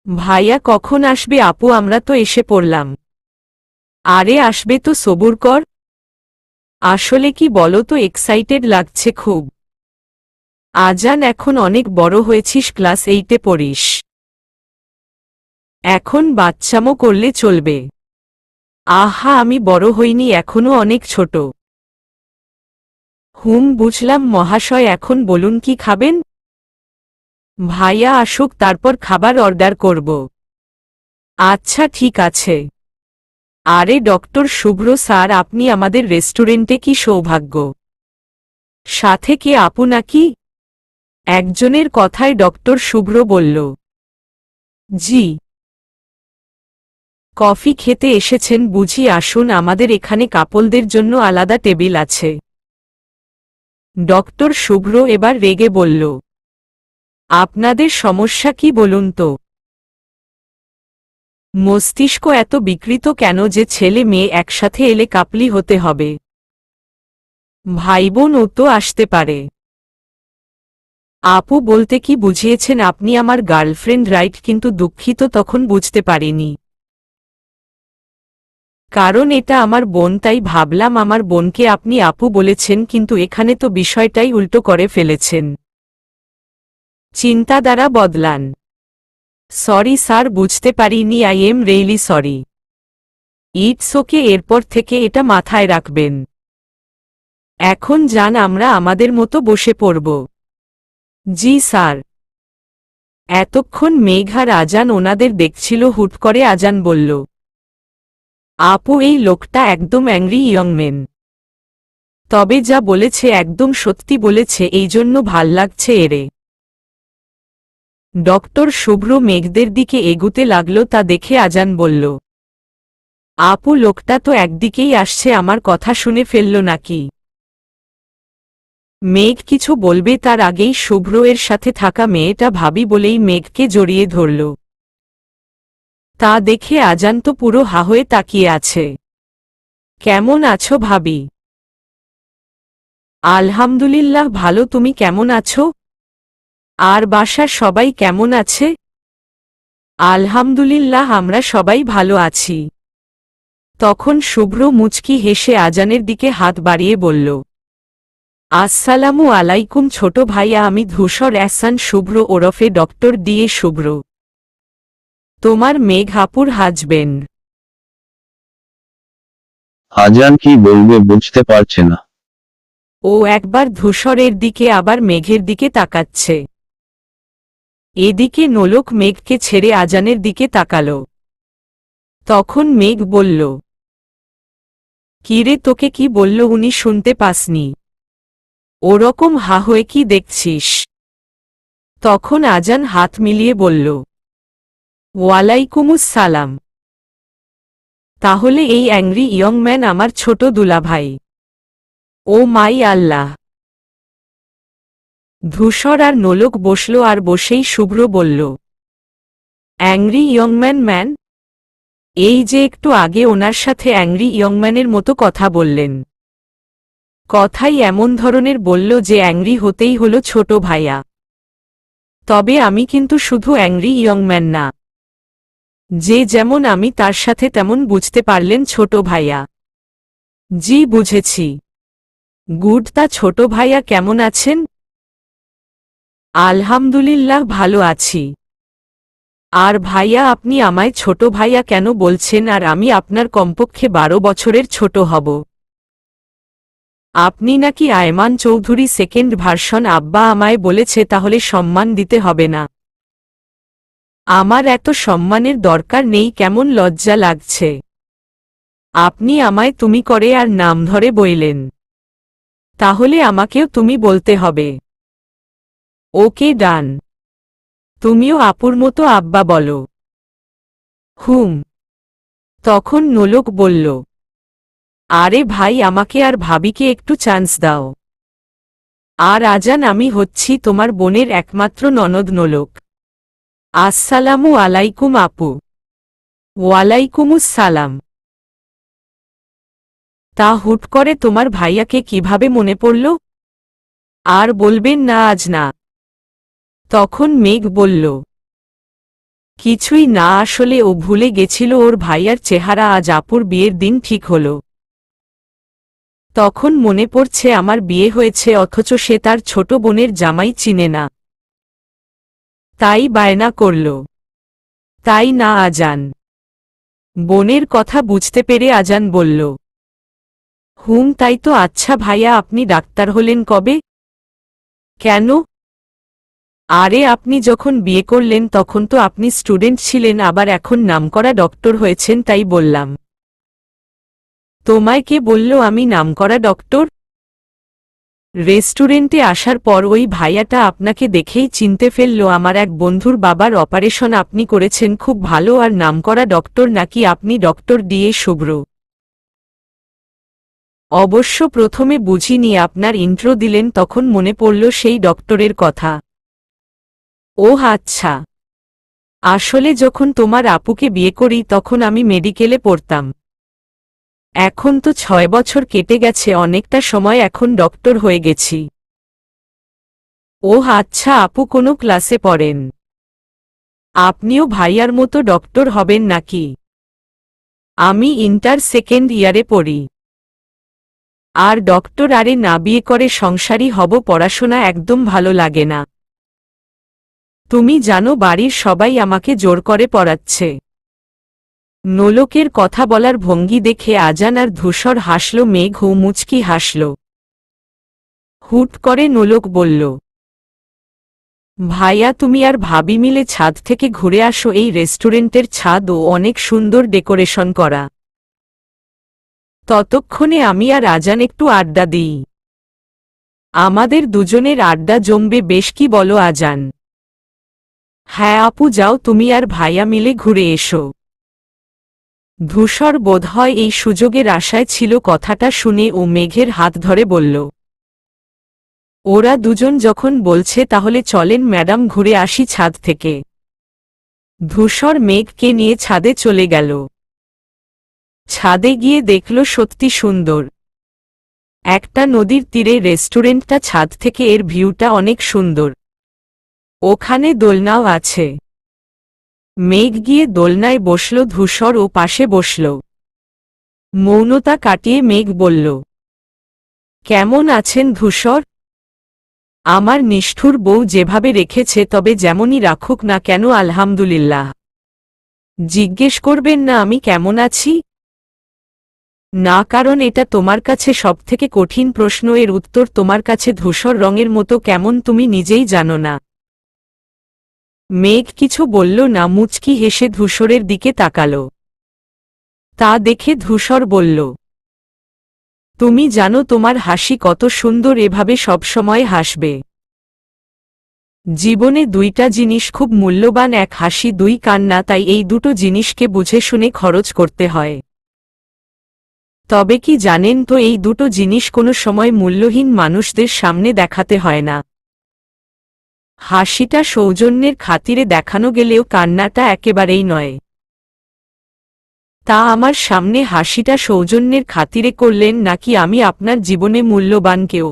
A: ভাইয়া কখন আসবে? আপু, আমরা তো এসে পড়লাম। আরে আসবে তো, সবুর কর। আসলে কি বলো তো, এক্সাইটেড লাগছে খুব। আজান, এখন অনেক বড় হয়েছিস, ক্লাস 8-এ পড়িস। এখন বাচ্চামো করলে চলবে। আহা, আমি বড় হইনি, এখনো অনেক ছোট। হুম বুঝলাম মহাশয়, এখন বলুন কি খাবেন? ভাইয়া আসুক, তারপর খাবার অর্ডার করব। আচ্ছা ঠিক আছে। আরে ডক্টর শুভ্র স্যার, আপনি আমাদের রেস্টুরেন্টে, কি সৌভাগ্য। সাথে কে, আপু নাকি? একজনের কথায় ডক্টর শুভ্র বলল, জি। কফি খেতে এসেছেন বুঝি? আসুন, আমাদের এখানে কাপলদের জন্য আলাদা টেবিল আছে। ডক্টর শুভ্র এবার রেগে বলল, আপনাদের সমস্যা কি বলুন তো? মস্তিষ্ক এত বিকৃত কেন যে ছেলে মেয়ে একসাথে এলে কাপলি হতে হবে? ভাইবোন ও তো আসতে পারে। আপু বলতে কি বুঝিয়েছেন আপনি? আমার গার্লফ্রেন্ড, রাইট? কিন্তু দুঃখিত, তখন বুঝতে পারিনি। কারণ এটা আমার বোন, তাই ভাবলাম আমার বোনকে আপনি আপু বলেছেন, কিন্তু এখানে তো বিষয়টাই উল্টো করে ফেলেছেন। চিন্তাধারা বদলান। সরি স্যার, বুঝতে পারিনি, I am really sorry. It's okay, এরপর থেকে এটা মাথায় রাখবেন। এখন যান, আমরা আমাদের মতো বসে পড়ব। জি স্যার। এতক্ষণ মেঘার আজান ওনাদের দেখছিল, হুট করে আজান বলল, আপু এই লোকটা একদম অ্যাংরি ইয়ংম্যান। তবে যা বলেছে একদম সত্যি বলেছে, এই জন্য ভাল লাগছে এরে। ডক্টর শুভ্র মেঘদের দিকে এগুতে লাগল, তা দেখে আজান বলল, আপু লোকটা তো একদিকেই আসছে, আমার কথা শুনে ফেলল নাকি? মেঘ কিছু বলবে তার আগেই শুভ্র এর সাথে থাকা মেয়েটা ভাবি বলেই মেঘকে জড়িয়ে ধরল। তা দেখে আজান তো পুরো হা হয়ে তাকিয়ে আছে। কেমন আছো ভাবি? আলহামদুলিল্লাহ ভালো, তুমি কেমন আছো? আর বাসার সবাই কেমন আছে? আলহামদুলিল্লাহ আমরা সবাই ভালো আছি। তখন শুভ্র মুচকি হেসে আজানের দিকে হাত বাড়িয়ে বলল, আসসালামু আলাইকুম ছোট ভাইয়া, আমি ধূসর এহসান শুভ্র ওরফে ডক্টর দিয়ে শুভ্র, তোমার মেঘ আপুর হাজবেন্ড।
B: আজান কি বলবে বুঝতে পারছে না।
A: ও একবার ধূসরের দিকে আবার মেঘের দিকে তাকাচ্ছে। এদিকে নোলক মেঘকে ছেড়ে আজানের দিকে তাকাল। তখন মেঘ বলল, কিরে তোকে কি বলল উনি, শুনতে পাসনি? ওরকম হা হয়ে কি দেখছিস? তখন আজান হাত মিলিয়ে বলল, ওয়ালাইকুমুস-সালাম। তাহলে এই অ্যাংরি ইয়ং ম্যান আমার ছোট দুলাভাই? ও মাই আল্লাহ। ধূসর আর নোলক বসল, আর বসেই শুভ্র বলল, অ্যাংরি ইয়ংম্যান ম্যান? এই যে একটু আগে ওনার সাথে অ্যাংরি ইয়ংম্যানের মতো কথা বললেন। কথাই এমন ধরনের বলল যে অ্যাংরি হতেই হলো ছোট ভাইয়া। তবে আমি কিন্তু শুধু অ্যাংরি ইয়ংম্যান না, যে যেমন আমি তার সাথে তেমন, বুঝতে পারলেন ছোট ভাইয়া? জি বুঝেছি। গুড, তা ছোট ভাইয়া কেমন আছেন? আলহামদুলিল্লাহ ভালো আছি। আর ভাইয়া আপনি আমায় ছোট ভাইয়া কেন বলছেন, আর আমি আপনার কমপক্ষে 12 বছরের ছোট হব? আপনি নাকি আয়মান চৌধুরী সেকেন্ড ভার্সন, আব্বা আমায় বলেছে, তাহলে সম্মান দিতে হবে না? আমার এত সম্মানের দরকার নেই, কেমন লজ্জা লাগছে। আপনি আমায় তুমি করে আর নাম ধরে বইলেন, তাহলে আমাকেও তুমি বলতে হবে। ওকে ডান। তুমিও আপুর মতো আব্বা বলো। হুম। তখন নোলক বলল, আরে ভাই আমাকে আর ভাবিকে একটু চান্স দাও। আর আজান, আমি হচ্ছি তোমার বোনের একমাত্র ননদ নোলক। আসসালামু আলাইকুম আপু। ওয়ালাইকুমুস-সালাম। তা হুট করে তোমার ভাইয়াকে কিভাবে মনে পড়ল? আর বলবেন না আজ না। তখন মেঘ বলল, কিছুই না, আসলে ও ভুলে গেছিল ওর ভাইয়ার চেহারা, আজ আপুর বিয়ের দিন ঠিক হল। তখন মনে পড়ছে আমার বিয়ে হয়েছে, অথচ সে তার ছোট বোনের জামাই চিনে না। তাই বায়না করল। তাই না আজান? বোনের কথা বুঝতে পেরে আজান বলল, হুম তাই তো। আচ্ছা ভাইয়া, আপনি ডাক্তার হলেন কবে? কেন? আরে আপনি যখন বিয়ে করলেন তখন তো আপনি স্টুডেন্ট ছিলেন, আবার এখন নামকরা ডক্টর হয়েছেন, তাই বললাম। তোমায় কে বলল আমি নামকরা ডক্টর? রেস্টুরেন্টে আসার পর ওই ভাইয়াটা আপনাকে দেখেই চিনতে ফেলল। আমার এক বন্ধুর বাবার অপারেশন আপনি করেছেন, খুব ভালো আর নামকরা ডক্টর নাকি আপনি? ডক্টর দিয়ে শুভ্র। অবশ্য প্রথমে বুঝিনি, আপনার ইন্ট্রো দিলেন তখন মনে পড়ল সেই ডক্টরের কথা। ওহ আচ্ছা। আসলে যখন তোমার আপুকে বিয়ে করি তখন আমি মেডিকেলে পড়তাম। এখন তো 6 বছর কেটে গেছে, অনেকটা সময়, এখন ডক্টর হয়ে গেছি। ওহ আচ্ছা, আপু কোনো ক্লাসে পড়েন? আপনিও ভাইয়ার মতো ডক্টর হবেন নাকি? আমি ইন্টার সেকেন্ড ইয়ারে পড়ি। আর ডক্টর আরে না বিয়ে করে সংসারী হব, পড়াশোনা একদম ভালো লাগে না। তুমি জানো বাড়ির সবাই আমাকে জোর করে পড়াচ্ছে। নোলকের কথা বলার ভঙ্গি দেখে আজান আর ধূসর হাসল, মেঘ ও মুচকি হাসল। হুট করে নোলক বলল, ভাইয়া তুমি আর ভাবি মিলে ছাদ থেকে ঘুরে আসো, এই রেস্টুরেন্টের ছাদ ও অনেক সুন্দর ডেকোরেশন করা। ততক্ষণে আমি আর আজান একটু আড্ডা দিই। আমাদের দুজনের আড্ডা জমবে বেশ, কি বলো আজান? হ্যাঁ আপু, যাও তুমি আর ভাইয়া মিলে ঘুরে এসো। ধূসর বোধহয় এই সুযোগের আশায় ছিল। কথাটা শুনে ও মেঘের হাত ধরে বলল, ওরা দুজন যখন বলছে তাহলে চলেন ম্যাডাম, ঘুরে আসি ছাদ থেকে। ধূসর মেঘকে নিয়ে ছাদে চলে গেল। ছাদে গিয়ে দেখল সত্যি সুন্দর একটা নদীর তীরে রেস্টুরেন্টটা। ছাদ থেকে এর ভিউটা অনেক সুন্দর। ওখানে দোলনাও আছে। মেঘ গিয়ে দোলনায় বসল, ধূসর ও পাশে বসল। মৌনতা কাটিয়ে মেঘ বলল, কেমন আছেন ধূসর? আমার নিষ্ঠুর বউ যেভাবে রেখেছে তবে যেমনই রাখুক না কেন আলহামদুলিল্লাহ। জিজ্ঞেস করবেন না আমি কেমন আছি? না, কারণ এটা তোমার কাছে সবথেকে কঠিন প্রশ্ন। এর উত্তর তোমার কাছে ধূসর রঙের মতো কেমন তুমি নিজেই জানো না। মেঘ কিছু বলল না, মুচকি হেসে ধূসরের দিকে তাকাল। তা দেখে ধূসর বলল, তুমি জানো তোমার হাসি কত সুন্দর, এভাবে সবসময় হাসবে। জীবনে দুইটা জিনিস খুব মূল্যবান, এক হাসি, দুই কান্না। তাই এই দুটো জিনিসকে বুঝে শুনে খরচ করতে হয়। তবে কি জানেন তো, এই দুটো জিনিস কোনো সময় মূল্যহীন মানুষদের সামনে দেখাতে হয় না। হাসিটা সৌজন্যের খাতিরে দেখানো গেলেও কান্নাটা একেবারেই নয়। তা আমার সামনে হাসিটা সৌজন্যের খাতিরে করলেন নাকি আমি আপনার জীবনে মূল্যবান কেউ?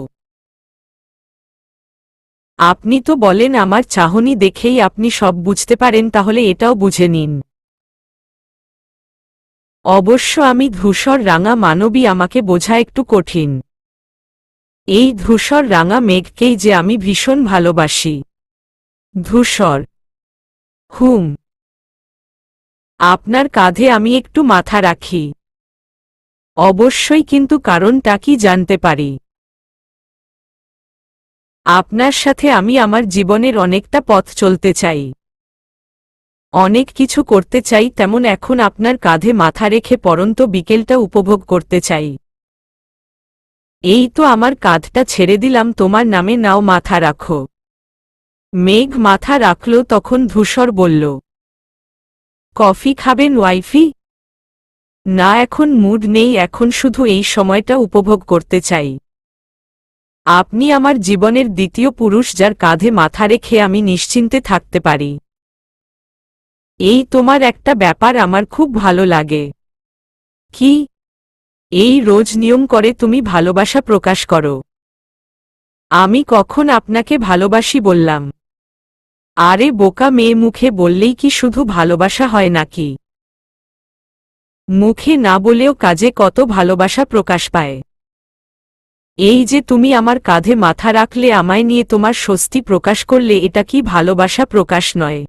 A: আপনি তো বলেন আমার চাহনি দেখেই আপনি সব বুঝতে পারেন, তাহলে এটাও বুঝে নিন। অবশ্য আমি ধূসর রাঙা মানবী, আমাকে বোঝা একটু কঠিন। এই ধূসর রাঙা মেঘকেই যে আমি ভীষণ ভালোবাসি। ধূসর, হুম, আপনার কাঁধে আমি একটু মাথা রাখি। অবশ্যই, কিন্তু কারণটা কি জানতে পারি? আপনার সাথে আমি আমার জীবনের অনেকটা পথ চলতে চাই, অনেক কিছু করতে চাই, তেমন এখন আপনার কাঁধে মাথা রেখে পরন্ত বিকেলটা উপভোগ করতে চাই। এই তো আমার কাঁধটা ছেড়ে দিলাম, তোমার নামে নাও, মাথা রাখো। মেঘ মাথা রাখল। তখন ধূসর বলল, কফি খাবেন ওয়াইফি? না, এখন মুড নেই, এখন শুধু এই সময়টা উপভোগ করতে চাই। আপনি আমার জীবনের দ্বিতীয় পুরুষ, যার কাঁধে মাথা রেখে আমি নিশ্চিন্তে থাকতে পারি। এই তোমার একটা ব্যাপার আমার খুব ভালো লাগে। কি? এই রোজ নিয়ম করে তুমি ভালোবাসা প্রকাশ করো। আমি কখন আপনাকে ভালোবাসি বললাম? আরে বোকা মেয়ে, মুখে বললেই কি শুধু ভালোবাসা হয় নাকি? মুখে না বলেও কাজে কত ভালোবাসা প্রকাশ পায়। এই যে তুমি আমার কাঁধে মাথা রাখলে, আমায় নিয়ে তোমার স্বস্তি প্রকাশ করলে, এটা কি ভালোবাসা প্রকাশ নয়?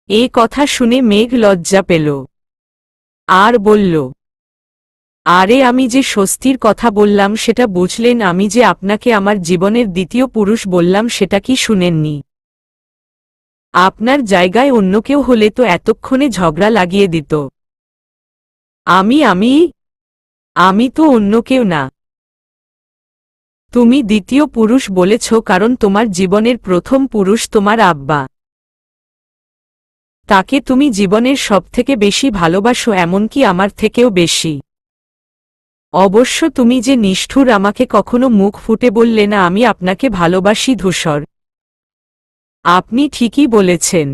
A: এ কথা শুনে মেঘ লজ্জা পেল আর বলল, আরে আমি যে স্বস্তির কথা বললাম সেটা বুঝলেন? আমি যে আপনাকে আমার জীবনের দ্বিতীয় পুরুষ বললাম সেটা কি শুনেননি? আপনার জায়গায় অন্য কেউ হলে তো এতক্ষণে ঝগড়া লাগিয়ে দিত। আমি তো অন্য কেউ না। তুমি দ্বিতীয় পুরুষ বলেছ কারণ তোমার জীবনের প্রথম পুরুষ তোমার আব্বা। তাকে তুমি জীবনের সবথেকে বেশি ভালোবাসো, এমনকি আমার থেকেও বেশি। অবশ্য তুমি যে নিষ্ঠুর, আমাকে কখনো মুখ ফুটে বললে না আমি আপনাকে ভালোবাসি। ধূসর, আপনি ঠিকই বলেছেন।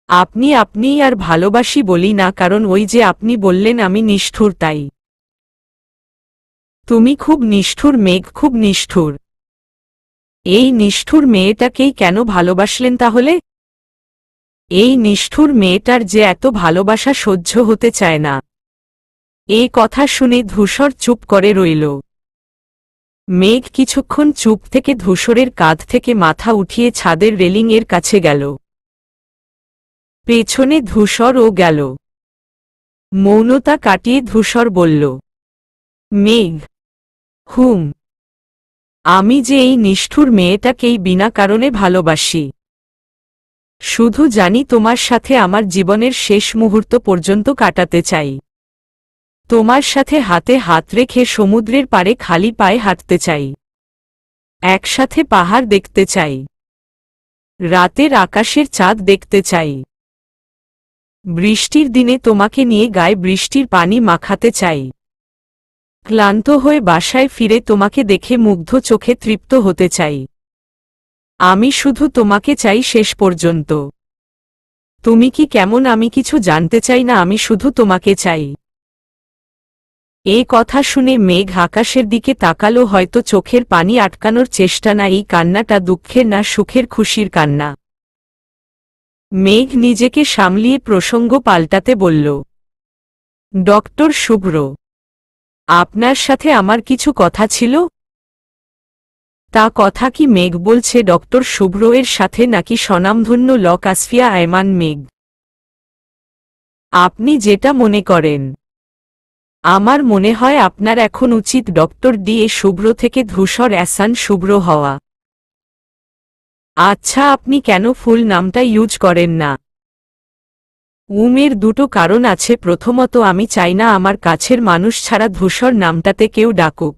A: আপনি আর ভালোবাসি বলি না, কারণ ওই যে আপনি বললেন আমি নিষ্ঠুর, তাই। তুমি খুব নিষ্ঠুর মেঘ, খুব নিষ্ঠুর। এই নিষ্ঠুর মেয়েটাকেই কেন ভালোবাসলেন তাহলে? এই নিষ্ঠুর মেয়েটার যে এত ভালোবাসা সহ্য হতে চায় না। এই কথা শুনে ধূসর চুপ করে রইল। মেঘ কিছুক্ষণ চুপ থেকে ধূসরের কাঁধ থেকে মাথা উঠিয়ে ছাদের রেলিংয়ের কাছে গেল। পেছনে ধূসরও গেল। মৌনতা কাটিয়ে ধূসর বলল, মেঘ, আমি যে এই নিষ্ঠুর মেয়েটাকেই বিনা কারণে ভালোবাসি। শুধু জানি তোমার সাথে আমার জীবনের শেষ মুহূর্ত পর্যন্ত কাটাতে চাই। তোমার সাথে হাতে হাত রেখে সমুদ্রের পাড়ে খালি পায়ে হাঁটতে চাই। একসাথে পাহাড় দেখতে চাই। রাতের আকাশের চাঁদ দেখতে চাই। বৃষ্টির দিনে তোমাকে নিয়ে গায়ে বৃষ্টির পানি মাখাতে চাই। ক্লান্ত হয়ে বাসায় ফিরে তোমাকে দেখে মুগ্ধ চোখে তৃপ্ত হতে চাই। আমি শুধু তোমাকে চাই শেষ পর্যন্ত। তুমি কি কেমন আমি কিছু জানতে চাই না, আমি শুধু তোমাকে চাই। এই কথা শুনে মেঘ আকাশের দিকে তাকালো, হয়তো চোখের পানি আটকানোর চেষ্টা না। এই কান্নাটা দুঃখের না, সুখের খুশির কান্না। মেঘ নিজেকে সামলিয়ে প্রসঙ্গ পাল্টাতে বলল, ডক্টর শুভ্র, আপনার সাথে আমার কিছু কথা ছিল। তা কথা কি? মেঘ বলছে ডক্টর শুভ্র এর সাথে নাকি স্বনামধন্য লক আসফিয়া আয়মান মেঘ। আপনি যেটা মনে করেন। আমার মনে হয় আপনার এখন উচিত ডক্টর ডি এ শুভ্র থেকে ধূসর এহসান শুভ্র হওয়া। আচ্ছা, আপনি কেন ফুল নামটা ইউজ করেন না? এর দুটো কারণ আছে। প্রথমত, আমি চাই না আমার কাছের মানুষ ছাড়া ধূসর নামটাতে কেউ ডাকুক।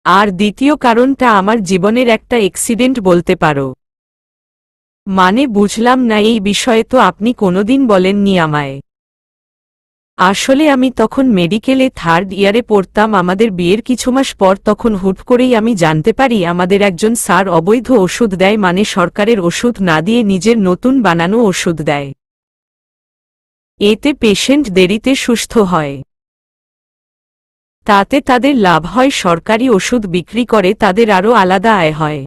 A: আর দ্বিতীয় কারণটা আমার জীবনের একটা অ্যাক্সিডেন্ট বলতে পারো। মানে বুঝলাম না, এই বিষয়ে তো আপনি কোনোদিন বলেননি আমায়। আসলে আমি তখন মেডিকেলে 3rd ইয়ারে পড়তাম। আমাদের বিয়ের কিছু মাস পর তখন হুট করেই আমি জানতে পারি আমাদের একজন স্যার অবৈধ ওষুধ দেয়, মানে সরকারের ওষুধ না দিয়ে নিজের নতুন বানানো ওষুধ দেয়। এতে পেশেন্ট দেরিতে সুস্থ হয়। তাতে তাদের লাভ হয়, সরকারি ওষুধ বিক্রি করে তাদের আরও আলাদা আয় হয়।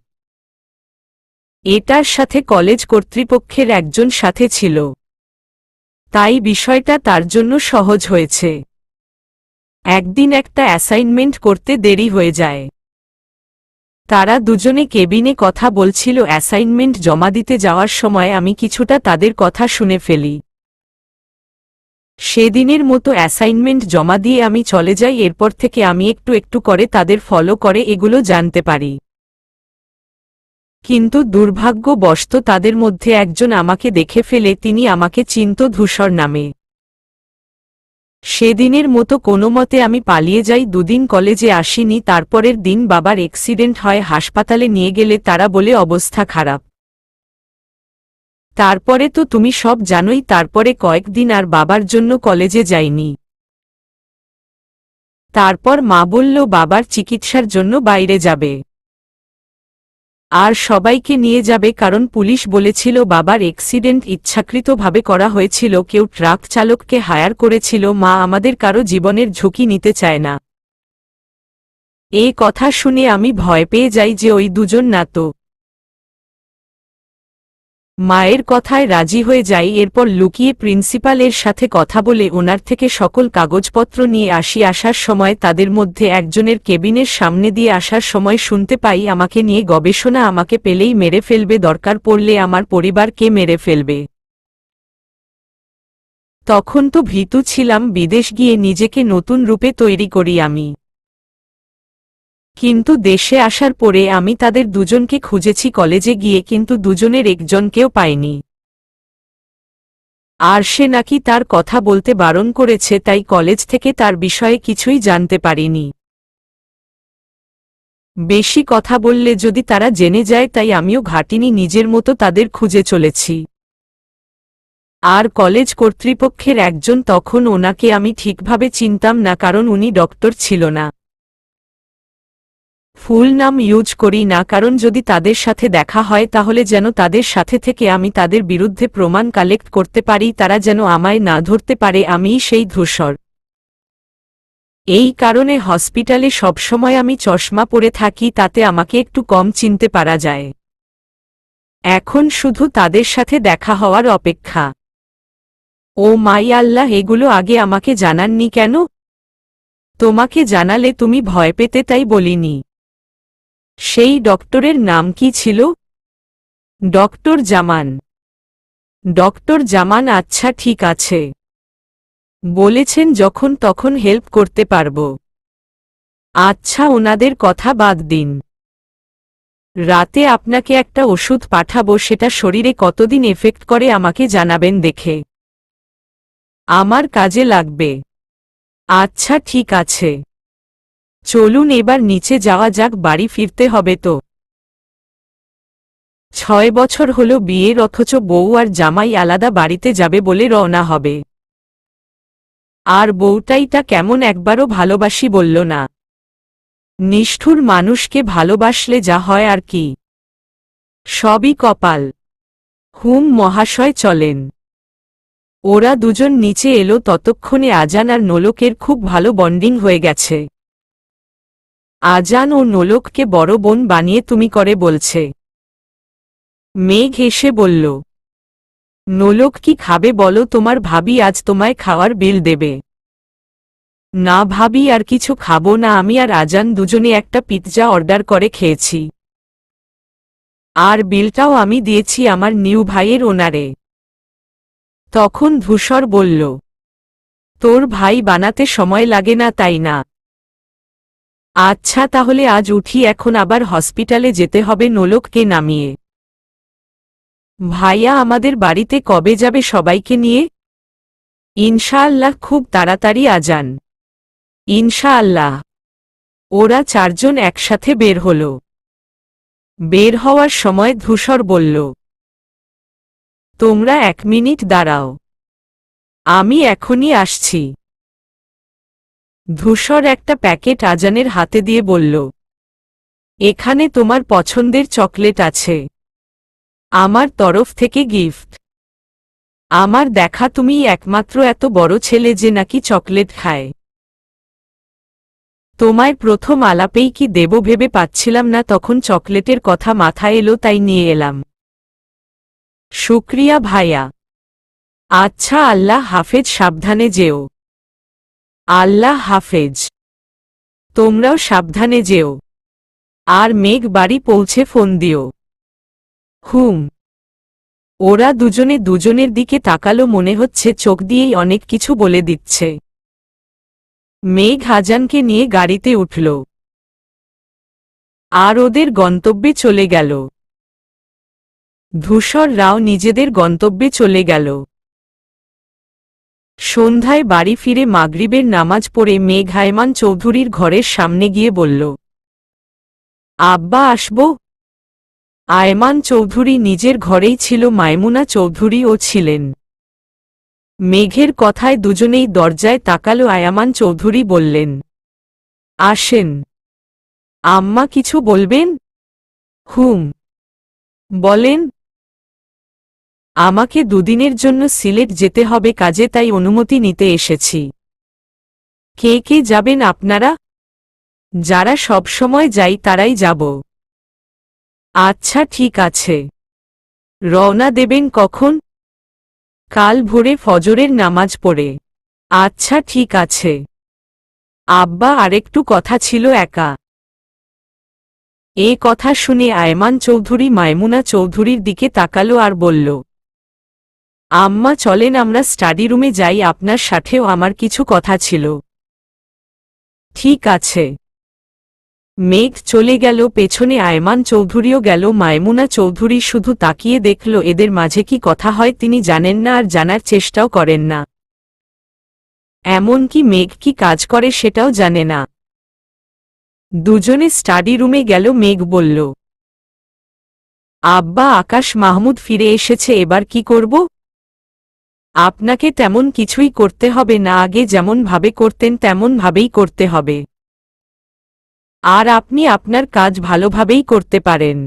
A: এটার সাথে কলেজ কর্তৃপক্ষের একজন সাথে ছিল, তাই বিষয়টা তার জন্য সহজ হয়েছে। একদিন একটা অ্যাসাইনমেন্ট করতে দেরি হয়ে যায়। তারা দুজনে কেবিনে কথা বলছিল। অ্যাসাইনমেন্ট জমা দিতে যাওয়ার সময় আমি কিছুটা তাদের কথা শুনে ফেলি। সেদিনের মতো অ্যাসাইনমেন্ট জমা দিয়ে আমি চলে যাই। এরপর থেকে আমি একটু একটু করে তাদের ফলো করে এগুলো জানতে পারি। কিন্তু দুর্ভাগ্যবশত তাদের মধ্যে একজন আমাকে দেখে ফেলে। তিনি আমাকে চিনত ধূসর নামে। সেদিনের মতো কোনোমতে আমি পালিয়ে যাই। দুদিন কলেজে আসিনি। তারপরের দিন বাবার অ্যাক্সিডেন্ট হয়। হাসপাতালে নিয়ে গেলে তারা বলে অবস্থা খারাপ। তারপরে তো তুমি সব জানোই। তারপরে কয়েকদিন আর বাবার জন্য কলেজে যাইনি। তারপর মা বলল বাবার চিকিৎসার জন্য বাইরে যাবে, আর সবাইকে নিয়ে যাবে, কারণ পুলিশ বলেছিল বাবার অ্যাক্সিডেন্ট ইচ্ছাকৃতভাবে করা হয়েছিল। কেউ ট্রাক চালককে হায়ার করেছিল। মা আমাদের কারো জীবনের ঝুঁকি নিতে চায় না। এই কথা শুনে আমি ভয় পেয়ে যাই যে ওই দুজন না তো। মায়ের কথায় রাজি হয়ে যাই। এরপর লুকিয়ে প্রিন্সিপালের সাথে কথা বলে ওনার থেকে সকল কাগজপত্র নিয়ে আসি। আসার সময় তাদের মধ্যে একজনের কেবিনের সামনে দিয়ে আসার সময় শুনতে পাই আমাকে নিয়ে গবেষণা, আমাকে পেলেই মেরে ফেলবে, দরকার পড়লে আমার পরিবারকে মেরে ফেলবে। তখন তো ভীতু ছিলাম। বিদেশ গিয়ে নিজেকে নতুন রূপে তৈরি করি আমি। কিন্তু দেশে আসার পরে আমি তাদের দুজনকে খুঁজেছি কলেজে গিয়ে, কিন্তু দুজনের একজনকেও পাইনি। আর সে নাকি তার কথা বলতে বারণ করেছে, তাই কলেজ থেকে তার বিষয়ে কিছুই জানতে পারিনি। বেশি কথা বললে যদি তারা জেনে যায়, তাই আমিও ঘাটিনি, নিজের মতো তাদের খুঁজে চলেছি। আর কলেজ কর্তৃপক্ষের একজন, তখন ওনাকে আমি ঠিকভাবে চিনতাম না, কারণ উনি ডক্টর ছিল না। ফুল নাম ইউজ করি না, কারণ যদি তাদের সাথে দেখা হয় তাহলে যেন তাদের সাথে থেকে আমি তাদের বিরুদ্ধে প্রমাণ কালেক্ট করতে পারি, তারা যেন আমায় না ধরতে পারে আমিই সেই ধূসর। এই কারণে হসপিটালে সবসময় আমি চশমা পরে থাকি, তাতে আমাকে একটু কম চিনতে পারা যায়। এখন শুধু তাদের সাথে দেখা হওয়ার অপেক্ষা। ও মাই আল্লাহ, এগুলো আগে আমাকে জানাননি কেন? তোমাকে জানালে তুমি ভয় পেতে, তাই বলিনি। সেই ডক্টরের নাম কি ছিল? ডক্টর জামান। ডক্টর জামান, আচ্ছা ঠিক আছে। বলেছেন যখন তখন হেল্প করতে পারব। আচ্ছা, ওনাদের কথা বাদ দিন। রাতে আপনাকে একটা ওষুধ পাঠাবো, সেটা শরীরে কতদিন এফেক্ট করে আমাকে জানাবেন দেখে। আমার কাজে লাগবে। আচ্ছা ঠিক আছে, চলুন এবার নিচে যাওয়া যাক, বাড়ি ফিরতে হবে তো। 6 বছর হলো বিয়ের, অথচ বউ আর জামাই আলাদা বাড়িতে যাবে বলে রওনা হবে। আর বউটাইটা কেমন, একবারও ভালোবাসি বলল না। নিষ্ঠুর মানুষকে ভালোবাসলে যা হয় আর কি, সবই কপাল। হুম মহাশয়, চলেন। ওরা দুজন নিচে এলো, ততক্ষণে আজান আর নোলকের খুব ভালো বন্ডিং হয়ে গেছে। আজান ও নোলককে বড় বোন বানিয়ে তুমি করে বলছে। মেঘ হেসে বলল, নোলক কি খাবে বলো, তোমার ভাবি আজ তোমায় খাওয়ার বিল দেবে। না ভাবি, আর কিছু খাবো না, আমি আর আজান দুজনে একটা পিৎজা অর্ডার করে খেয়েছি। আর বিলটাও আমি দিয়েছি আমার নিউ ভাইয়ের ওনারে। তখন ধূসর বলল, তোর ভাই বানাতে সময় লাগে না তাই না? আচ্ছা তাহলে আজ উঠি, এখন আবার হসপিটালে যেতে হবে নোলককে নামিয়ে। ভাইয়া আমাদের বাড়িতে কবে যাবে সবাইকে নিয়ে? ইনশাআল্লাহ খুব তাড়াতাড়ি আজান। ইনশাআল্লাহ। ওরা চারজন একসাথে বের হল। বের হওয়ার সময় ধূসর বলল, তোমরা 1 মিনিট দাঁড়াও, আমি এখনই আসছি। ধূসর একটা প্যাকেট আজানের হাতে দিয়ে বলল, এখানে তোমার পছন্দের চকলেট আছে, আমার তরফ থেকে গিফট। আমার দেখা তুমিই একমাত্র এত বড় ছেলে যে নাকি চকলেট খায়। তোমায় প্রথম আলাপেই কি দেব ভেবে পাচ্ছিলাম না, তখন চকলেটের কথা মাথায় এলো তাই নিয়ে এলাম। শুক্রিয়া ভাইয়া। আচ্ছা, আল্লাহ হাফেজ, সাবধানে যেও। আল্লাহ হাফেজ। তোমরাও সাবধানে যেও। আর মেঘ বাড়ি পৌঁছে ফোন দিও। হুম। ওরা দুজনে দুজনের দিকে তাকালো, মনে হচ্ছে চোখ দিয়েই অনেক কিছু বলে দিচ্ছে। মেঘ আজানকে নিয়ে গাড়িতে উঠল আর ওদের গন্তব্যে চলে গেল। ধূসর রাও নিজেদের গন্তব্যে চলে গেল। সন্ধ্যায় বাড়ি ফিরে মাগরিবের নামাজ পড়ে মেঘ আয়মান চৌধুরীর ঘরের সামনে গিয়ে বলল, আব্বা আসবো? আয়মান চৌধুরী নিজের ঘরেই ছিল, মাইমুনা চৌধুরীও ছিলেন। মেঘের কথায় দুজনেই দরজায় তাকালো। আয়মান চৌধুরী বললেন, আসেন। আম্মা কিছু বলবেন? হুম, বলেন। আমাকে দুদিনের জন্য সিলেট যেতে হবে কাজে, তাই অনুমতি নিতে এসেছি। কে কে যাবেন আপনারা? যারা সব সময় যাই তারাই যাব। আচ্ছা ঠিক আছে। রওনা দেবেন কখন? কাল ভোরে ফজরের নামাজ পড়ে। আচ্ছা ঠিক আছে। আব্বা, আরেকটু কথা ছিল একা। এ কথা শুনে আয়মান চৌধুরী মাইমুনা চৌধুরীর দিকে তাকালো আর বলল, আম্মা চলেন আমরা স্টাডি রুমে যাই, আপনার সাথেও আমার কিছু কথা ছিল। ঠিক আছে। মেঘ চলে গেল, পেছনে আয়মান চৌধুরীও গেল। মাইমুনা চৌধুরী শুধু তাকিয়ে দেখল, এদের মাঝে কি কথা হয় তিনি জানেন না আর জানার চেষ্টাও করেন না। এমনকি মেঘ কি কাজ করে সেটাও জানে না। দুজনে স্টাডি রুমে গেল। মেঘ বলল, আব্বা, আকাশ মাহমুদ ফিরে এসেছে, এবার কি করব? আপনাকে তেমন কিছুই করতে হবে না, আগে যেমন ভাবে করতেন তেমন ভাবেই করতে হবে। আর আপনি আপনার কাজ ভালোভাবেই করতে পারেন।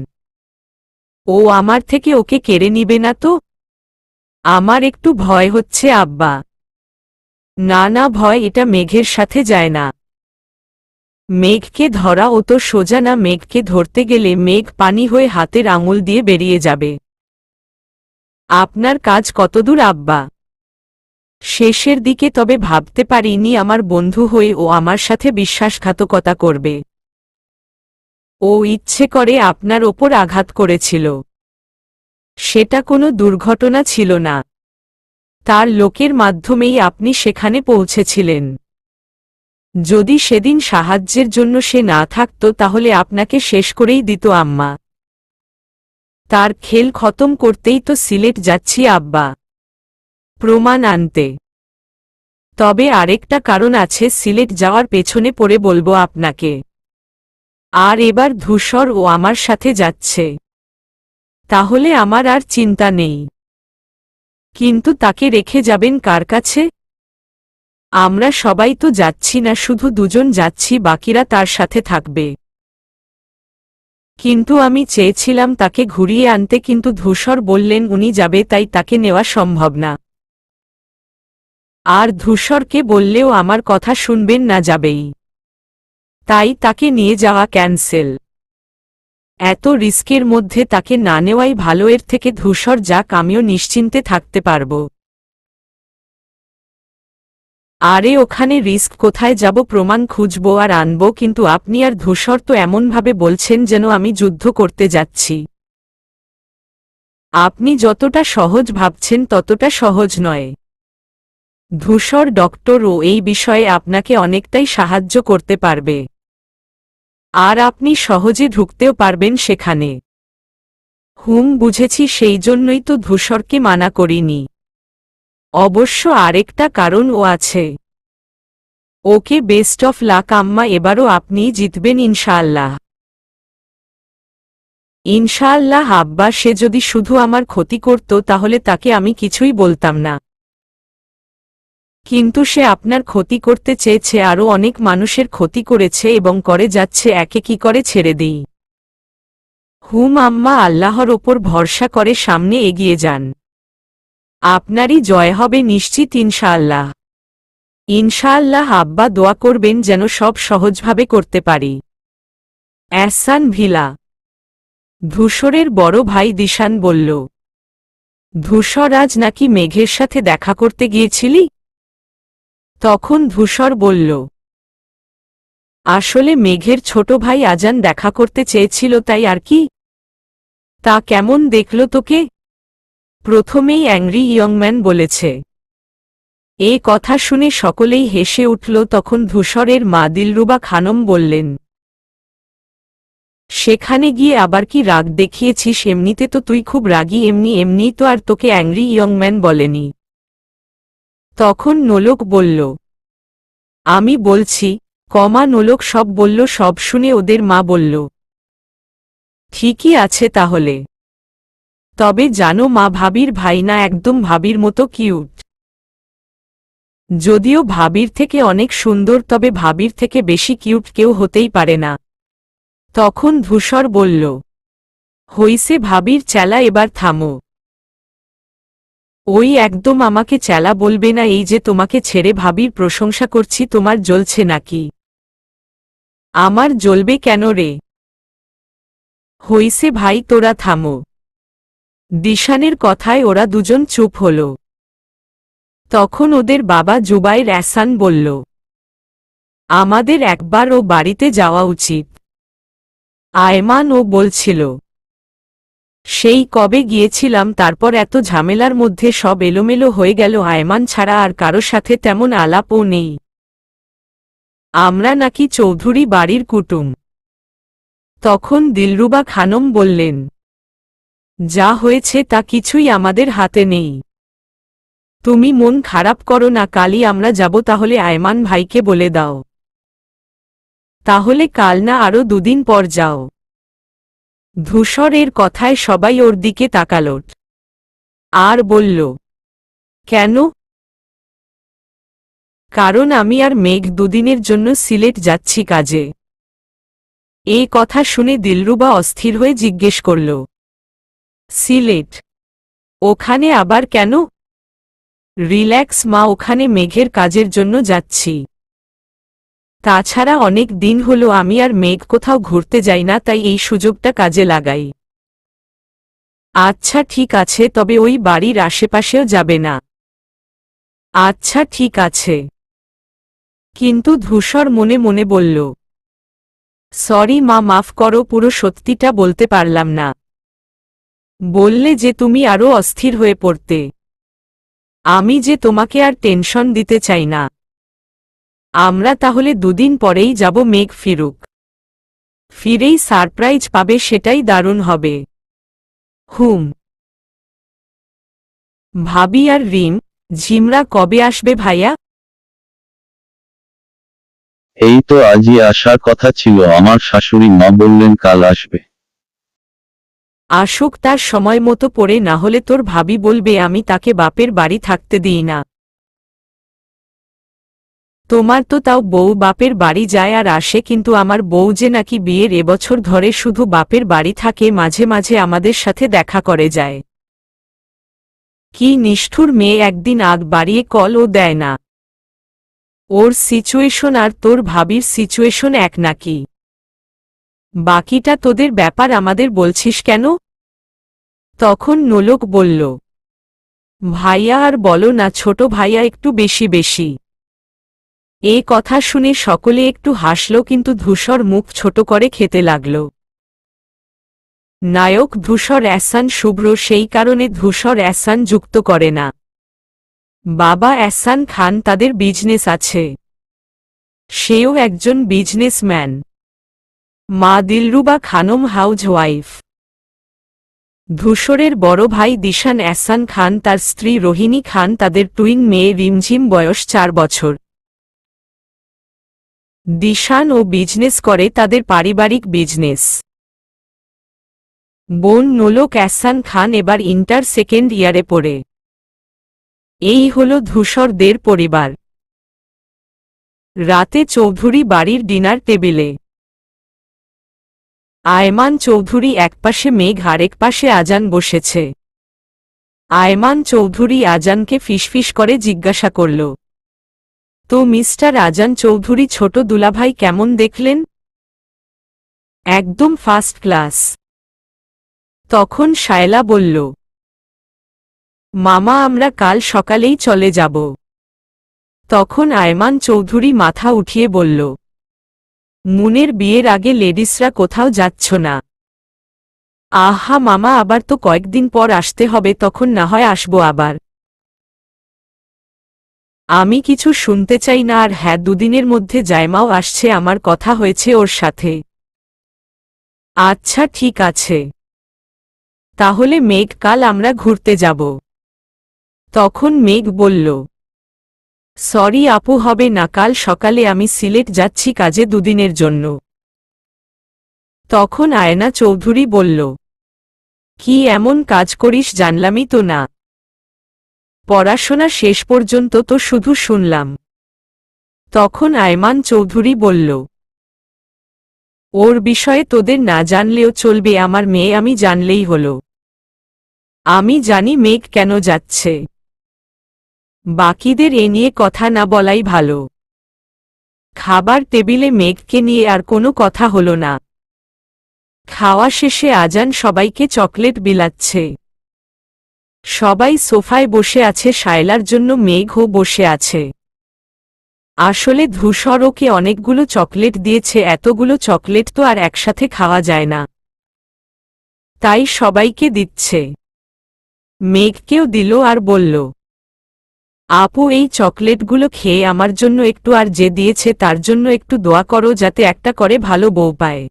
A: ও আমার থেকে ওকে কেড়ে নিবে না তো? আমার একটু ভয় হচ্ছে আব্বা। না না, ভয় এটা মেঘের সাথে যায় না। মেঘকে ধরা ও তো সোজা না, মেঘকে ধরতে গেলে মেঘ পানি হয়ে হাতের আঙুল দিয়ে বেরিয়ে যাবে। আপনার কাজ কতদূর আব্বা? শেষের দিকে তবে ভাবতে পারিনি আমার বন্ধু হয়ে ও আমার সাথে বিশ্বাসঘাতকতা করবে। ও ইচ্ছে করে আপনার ওপর আঘাত করেছিল। সেটা কোনো দুর্ঘটনা ছিল না। তার লোকের মাধ্যমেই আপনি সেখানে পৌঁছেছিলেন। যদি সেদিন সাহায্যের জন্য সে না থাকত তাহলে আপনাকে শেষ করেই দিত আম্মা। তার খেল খতম করতেই তো সিলেট যাচ্ছি আব্বা, প্রমাণ আনতে। তবে আরেকটা কারণ আছে সিলেট যাওয়ার পেছনে পড়ে, বলবো আপনাকে। আর এবার ধূসর ও আমার সাথে যাচ্ছে, তাহলে আমার আর চিন্তা নেই। কিন্তু তাকে রেখে যাবেন কার কাছে? আমরা সবাই তো যাচ্ছি না, শুধু দুজন যাচ্ছি, বাকিরা তার সাথে থাকবে। কিন্তু আমি চেয়েছিলাম তাকে ঘুরিয়ে আনতে, কিন্তু ধূসর বললেন উনি যাবে, তাই তাকে নেওয়া সম্ভব না। আর ধূসরকে বললেও আমার কথা শুনবেন না, যাবেই। তাই তাকে নিয়ে যাওয়া ক্যান্সেল। এত রিস্কের মধ্যে তাকে না নেওয়াই ভালো, এর থেকে ধূসর যাক, আমিও নিশ্চিন্তে থাকতে পারব। আরে ওখানে রিস্ক কোথায় যাব, প্রমাণ খুঁজব আর আনব, কিন্তু আপনি আর ধূসর তো এমনভাবে বলছেন যেন আমি যুদ্ধ করতে যাচ্ছি। আপনি যতটা সহজ ভাবছেন ততটা সহজ নয়। ধূসর ডক্টর ও এই বিষয়ে আপনাকে অনেকটাই সাহায্য করতে পারবে। আর আপনি সহজে ঢুকতেও পারবেন সেখানে। বুঝেছি, সেই জন্যই তো ধূসরকে মানা করিনি। অবশ্য আরেকটা কারণও আছে। ওকে বেস্ট অফ লাক আম্মা, এবারও আপনিই জিতবেন ইনশাআল্লাহ। ইনশাআল্লাহ আব্বা, সে যদি শুধু আমার ক্ষতি করত তাহলে তাকে আমি কিছুই বলতাম না। কিন্তু সে আপনার ক্ষতি করতে চেয়েছে, আরও অনেক মানুষের ক্ষতি করেছে এবং করে যাচ্ছে, একে কি করে ছেড়ে দিই? আম্মা, আল্লাহর ওপর ভরসা করে সামনে এগিয়ে যান। আপনারই জয় হবে নিশ্চিত ইনশাআল্লাহ। ইনশাআল্লাহ আব্বা, দোয়া করবেন যেন সব সহজভাবে করতে পারি। এহসান ভিলা। ধূসরের বড় ভাই দিশান বলল। ধূসর, আজ নাকি মেঘের সাথে দেখা করতে গিয়েছিলি? তখন ধূসর বলল, আসলে মেঘের ছোট ভাই আজান দেখা করতে চেয়েছিল, তাই আর কি। তা কেমন দেখল তোকে? প্রথমেই অ্যাংরি ইয়ংম্যান বলেছে। এ কথা শুনে সকলেই হেসে উঠল। তখন ধূসরের মা দিলরুবা খানম বললেন, সেখানে গিয়ে আবার কি রাগ দেখিয়েছিস? এমনিতে তো তুই খুব রাগী, এমনি তো আর তোকে অ্যাংরি ইয়ংম্যান বলেনি। তখন নোলক বলল, আমি বলছি। নোলক সব বলল। সব শুনে ওদের মা বলল, ঠিকই আছে তাহলে। তবে জানো মা, ভাবির ভাই না একদম ভাবির মতো কিউট। যদিও ভাবির থেকে অনেক সুন্দর, তবে ভাবির থেকে বেশি কিউট কেউ হতেই পারে না। তখন ধূসর বলল, হইছে ভাবির চেলা, এবার থামো। ওই একদম আমাকে চেলা বলবে না। এই যে তোমাকে ছেড়ে ভাবির প্রশংসা করছি, তোমার জ্বলছে নাকি? আমার জ্বলবে কেন রে? হইছে ভাই, তোরা থামো। দিশানের কথায় ওরা দুজন চুপ হল। তখন ওদের বাবা জুবাইর এহসান বলল, আমাদের একবার ও বাড়িতে যাওয়া উচিত। আয়মান ও বলছিল, সেই কবে গিয়েছিলাম, তারপর এত ঝামেলার মধ্যে সব এলোমেলো হয়ে গেল। আয়মান ছাড়া আর কারো সাথে তেমন আলাপও নেই। আমরা নাকি চৌধুরী বাড়ির কুটুম। তখন দিলরুবা খানম বললেন, যা হয়েছে তা কিছুই আমাদের হাতে নেই। তুমি মন খারাপ করো না, কালই আমরা যাব। তাহলে আয়মান ভাইকে বলে দাও। তাহলে কাল না, আরও দুদিন পর যাও। ধূসর এর কথায় সবাই ওর দিকে তাকালোট আর বলল, কেন? কারণ আমি আর মেঘ দুদিনের জন্য সিলেট যাচ্ছি কাজে। এই কথা শুনে দিলরুবা অস্থির হয়ে জিজ্ঞেস করল, সিলেট? ওখানে আবার কেন? রিল্যাক্স মা, ওখানে মেঘের কাজের জন্য যাচ্ছি। তাছাড়া অনেক দিন হলো আমি আর মেঘ কোথাও ঘুরতে যাই না, তাই এই সুযোগটা কাজে লাগাই। আচ্ছা ঠিক আছে, তবে ওই বাড়ির আশেপাশেও যাবে না। আচ্ছা ঠিক আছে। কিন্তু ধূসর মনে মনে বলল, সরি মা, মাফ করো, পুরো সত্যিটা বলতে পারলাম না। বললে যে তুমি আরো অস্থির হয়ে পড়তে। আমি যে তোমাকে আর টেনশন দিতে চাই না। আমরা তাহলে দুদিন পরেই যাব, মেঘ ফিরুক। ফিরেই সারপ্রাইজ পাবে, সেটাই দারুণ হবে। হুম। ভাবি আর রিম, ঝিমরা কবে আসবে ভাইয়া?
B: এই তো আজই আসার কথা ছিল, আমার শাশুড়ি মা বললেন কাল আসবে।
A: আসুক তার সময় মতো পড়ে, না হলে তোর ভাবি বলবে আমি তাকে বাপের বাড়ি থাকতে দিই না। তোমার তো তাও বউ বাপের বাড়ি যায় আর আসে, কিন্তু আমার বউ যে নাকি বিয়ের এবছর ধরে শুধু বাপের বাড়ি থাকে, মাঝে মাঝে আমাদের সাথে দেখা করে যায়। কি নিষ্ঠুর মেয়ে, একদিন আগ বাড়িয়ে কলও দেয় না। ওর সিচুয়েশন আর তোর ভাবির সিচুয়েশন এক নাকি? বাকিটা তোদের ব্যাপার, আমাদের বলছিস কেন? তখন নোলক বলল, ভাইয়া আর বলো না, ছোট ভাইয়া একটু বেশি বেশি। এ কথা শুনে সকলে একটু হাসল, কিন্তু ধূসর মুখ ছোট করে খেতে লাগল। নায়ক ধূসর এহসান শুভ্র, সেই কারণে ধূসর এহসান যুক্ত করে না। বাবা এহসান খান, তাদের বিজনেস আছে। সেও একজন বিজনেসম্যান। মা দিলরুবা খানম হাউজ ওয়াইফ। ধূসরের বড় ভাই দিশান এহসান খান, তার স্ত্রী রোহিণী খান, তাদের টুইন মেয়ে রিমঝিম, বয়স 4 বছর। দিশান ও বিজনেস করে, তাদের পারিবারিক বিজনেস। বোন নোলক এহসান খান এবার ইন্টার সেকেন্ড ইয়ারে পড়ে। এই হল ধূসরদের পরিবার। রাতে চৌধুরী বাড়ির ডিনার টেবিলে আয়মান চৌধুরী একপাশে, মেঘ আরেক পাশে আজান বসেছে। আয়মান চৌধুরী আজানকে ফিসফিস করে জিজ্ঞাসা করল, তো মিস্টার আজান চৌধুরী, ছোট দুলাভাই কেমন দেখলেন? একদম ফার্স্ট ক্লাস। তখন শায়লা বলল, মামা আমরা কাল সকালেই চলে যাব। তখন আয়মান চৌধুরী মাথা উঠিয়ে বলল, মুনের বিয়ের আগে লেডিসরা কোথাও যাচ্ছ না? আহা মামা, আবার তো কয়েকদিন পর আসতে হবে, তখন না হয় আসবো আবার। আমি কিছু শুনতে চাই না, আর হ্যাঁ, দুদিনের মধ্যে জায়মাও আসছে, আমার কথা হয়েছে ওর সাথে। আচ্ছা ঠিক আছে। তাহলে মেঘ, কাল আমরা ঘুরতে যাব। তখন মেঘ বলল, সরি আপু, হবে না, কাল সকালে আমি সিলেট যাচ্ছি কাজে, দুদিনের জন্য। তখন আয়না চৌধুরী বলল, কি এমন কাজ করিস জানলামই তো না। পড়াশোনা শেষ পর্যন্ত তো শুধু শুনলাম। তখন আয়মান চৌধুরী বলল, ওর বিষয়ে তোদের না জানলেও চলবে, আমার মেয়ে আমি জানলেই হলো। আমি জানি মেঘ কেন যাচ্ছে। বাকিদের এ নিয়ে কথা না বলাই ভালো। খাবার টেবিলে মেঘকে নিয়ে আর কোনো কথা হলো না। খাওয়া শেষে আজান সবাইকে চকলেট বিলাচ্ছে। সবাই সোফায় বসে আছে, শায়লার জন্য মেঘও বসে আছে। আসলে ধূসর ওকে অনেকগুলো চকলেট দিয়েছে, এতগুলো চকলেট তো আর একসাথে খাওয়া যায় না, তাই সবাইকে দিচ্ছে। মেঘকেও দিল আর বলল, আপু এই চকলেটগুলো খেয়ে আমার জন্য একটু, আর যে দিয়েছে তার জন্য একটু দোয়া করো, যাতে একটা করে ভালো বউ পায়।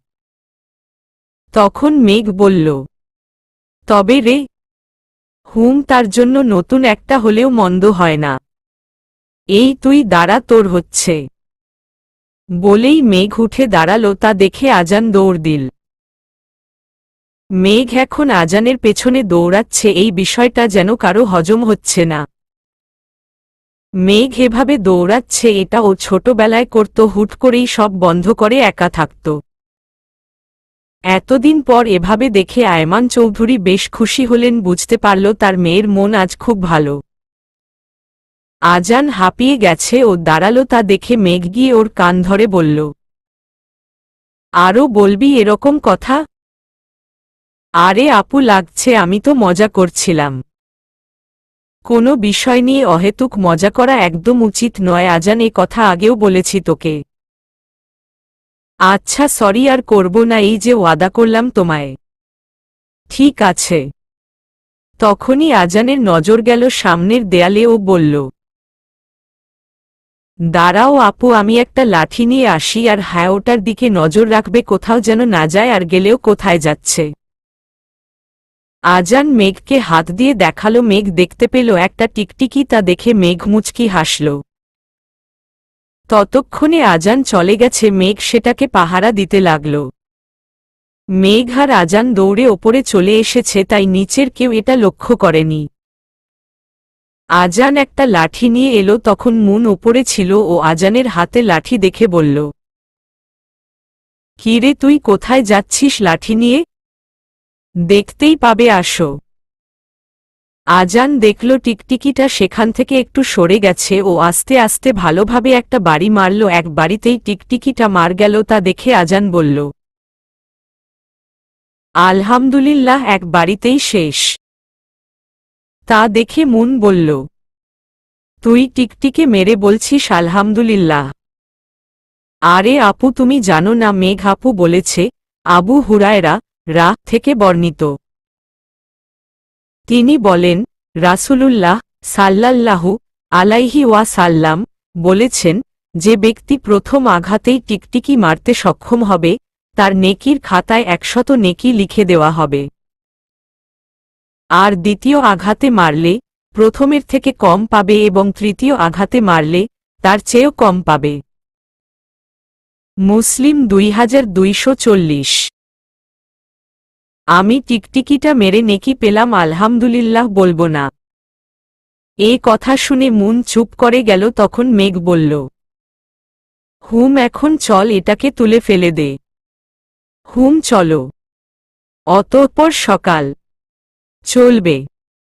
A: তখন মেঘ বলল, তবে রে, তার জন্য নতুন একটা হলেও মন্দ হয় না। এই তুই দাঁড়া, তোর হচ্ছে। বলেই মেঘ উঠে দাঁড়ালো, তা দেখে আজান দৌড় দিল। মেঘ এখন আজানের পেছনে দৌড়াচ্ছে, এই বিষয়টা যেন কারো হজম হচ্ছে না। মেঘ এভাবে দৌড়াচ্ছে, এটা ও ছোটবেলায় করত, হুট করেই সব বন্ধ করে একা থাকত। এতদিন পর এভাবে দেখে আয়মান চৌধুরী বেশ খুশি হলেন, বুঝতে পারল তার মেয়ের মন আজ খুব ভালো। আজান হাঁপিয়ে গেছে ও দাঁড়ালো, তা দেখে মেঘ গিয়ে ওর কান ধরে বলল, আরও বলবি এরকম কথা? আরে আপু লাগছে, আমি তো মজা করছিলাম। কোনো বিষয় নিয়ে অহেতুক মজা করা একদম উচিত নয় আজান, এ কথা আগেও বলেছি তোকে। আচ্ছা সরি, আর করব না, এই যে ওয়াদা করলাম তোমায়। ঠিক আছে। তখনই আজানের নজর গেল সামনের দেয়ালে, ও বলল, দাঁড়াও আপু, আমি একটা লাঠি নিয়ে আসি, আর হ্যাঁ ওটার দিকে নজর রাখবে, কোথাও যেন না যায়, আর গেলেও কোথায় যাচ্ছে। আজান মেঘকে হাত দিয়ে দেখালো, মেঘ দেখতে পেল একটা টিকটিকি, তা দেখে মেঘ মুচকি হাসল। ততক্ষণে আজান চলে গেছে, মেঘ সেটাকে পাহারা দিতে লাগল। মেঘ আর আজান দৌড়ে ওপরে চলে এসেছে, তাই নিচের কেউ এটা লক্ষ্য করেনি। আজান একটা লাঠি নিয়ে এলো, তখন মুন ওপরে ছিল, ও আজানের হাতে লাঠি দেখে বলল, কি রে তুই কোথায় যাচ্ছিস লাঠি নিয়ে? দেখতেই পাবে, আসো। আজান দেখল টিকটিকিটা সেখান থেকে একটু সরে গেছে, ও আস্তে আস্তে ভালোভাবে একটা বাড়ি মারল, এক বাড়িতেই টিকটিকিটা মার গেল, তা দেখে আজান বলল, আলহামদুলিল্লাহ, এক বাড়িতেই শেষ। তা দেখে মুন বলল, তুই টিকটিকে মেরে বলছিস আলহামদুলিল্লাহ? আরে আপু তুমি জানো না, মেঘ আপু বলেছে, আবু হুরায়রা থেকে বর্ণিত। তিনি বলেন, রাসূলুল্লাহ সাল্লাল্লাহু আলাইহি ওয়াসাল্লাম বলেছেন, যে ব্যক্তি প্রথম আঘাতেই টিকটিকি মারতে সক্ষম হবে, তার নেকির খাতায় 100 নেকি লিখে দেওয়া হবে। আর দ্বিতীয় আঘাতে মারলে প্রথমের থেকে কম পাবে, এবং তৃতীয় আঘাতে মারলে তার চেয়েও কম পাবে। মুসলিম 2240। আমি টিকটিকিটা মেরে নেকি পেলাম, আলহামদুলিল্লাহ বলবো না? এ কথা শুনে মুন চুপ করে গেল, তখন মেঘ বলল, হুম এখন চল, এটাকে তুলে ফেলে দে। হুম চলো। অতঃপর সকাল। চলবে।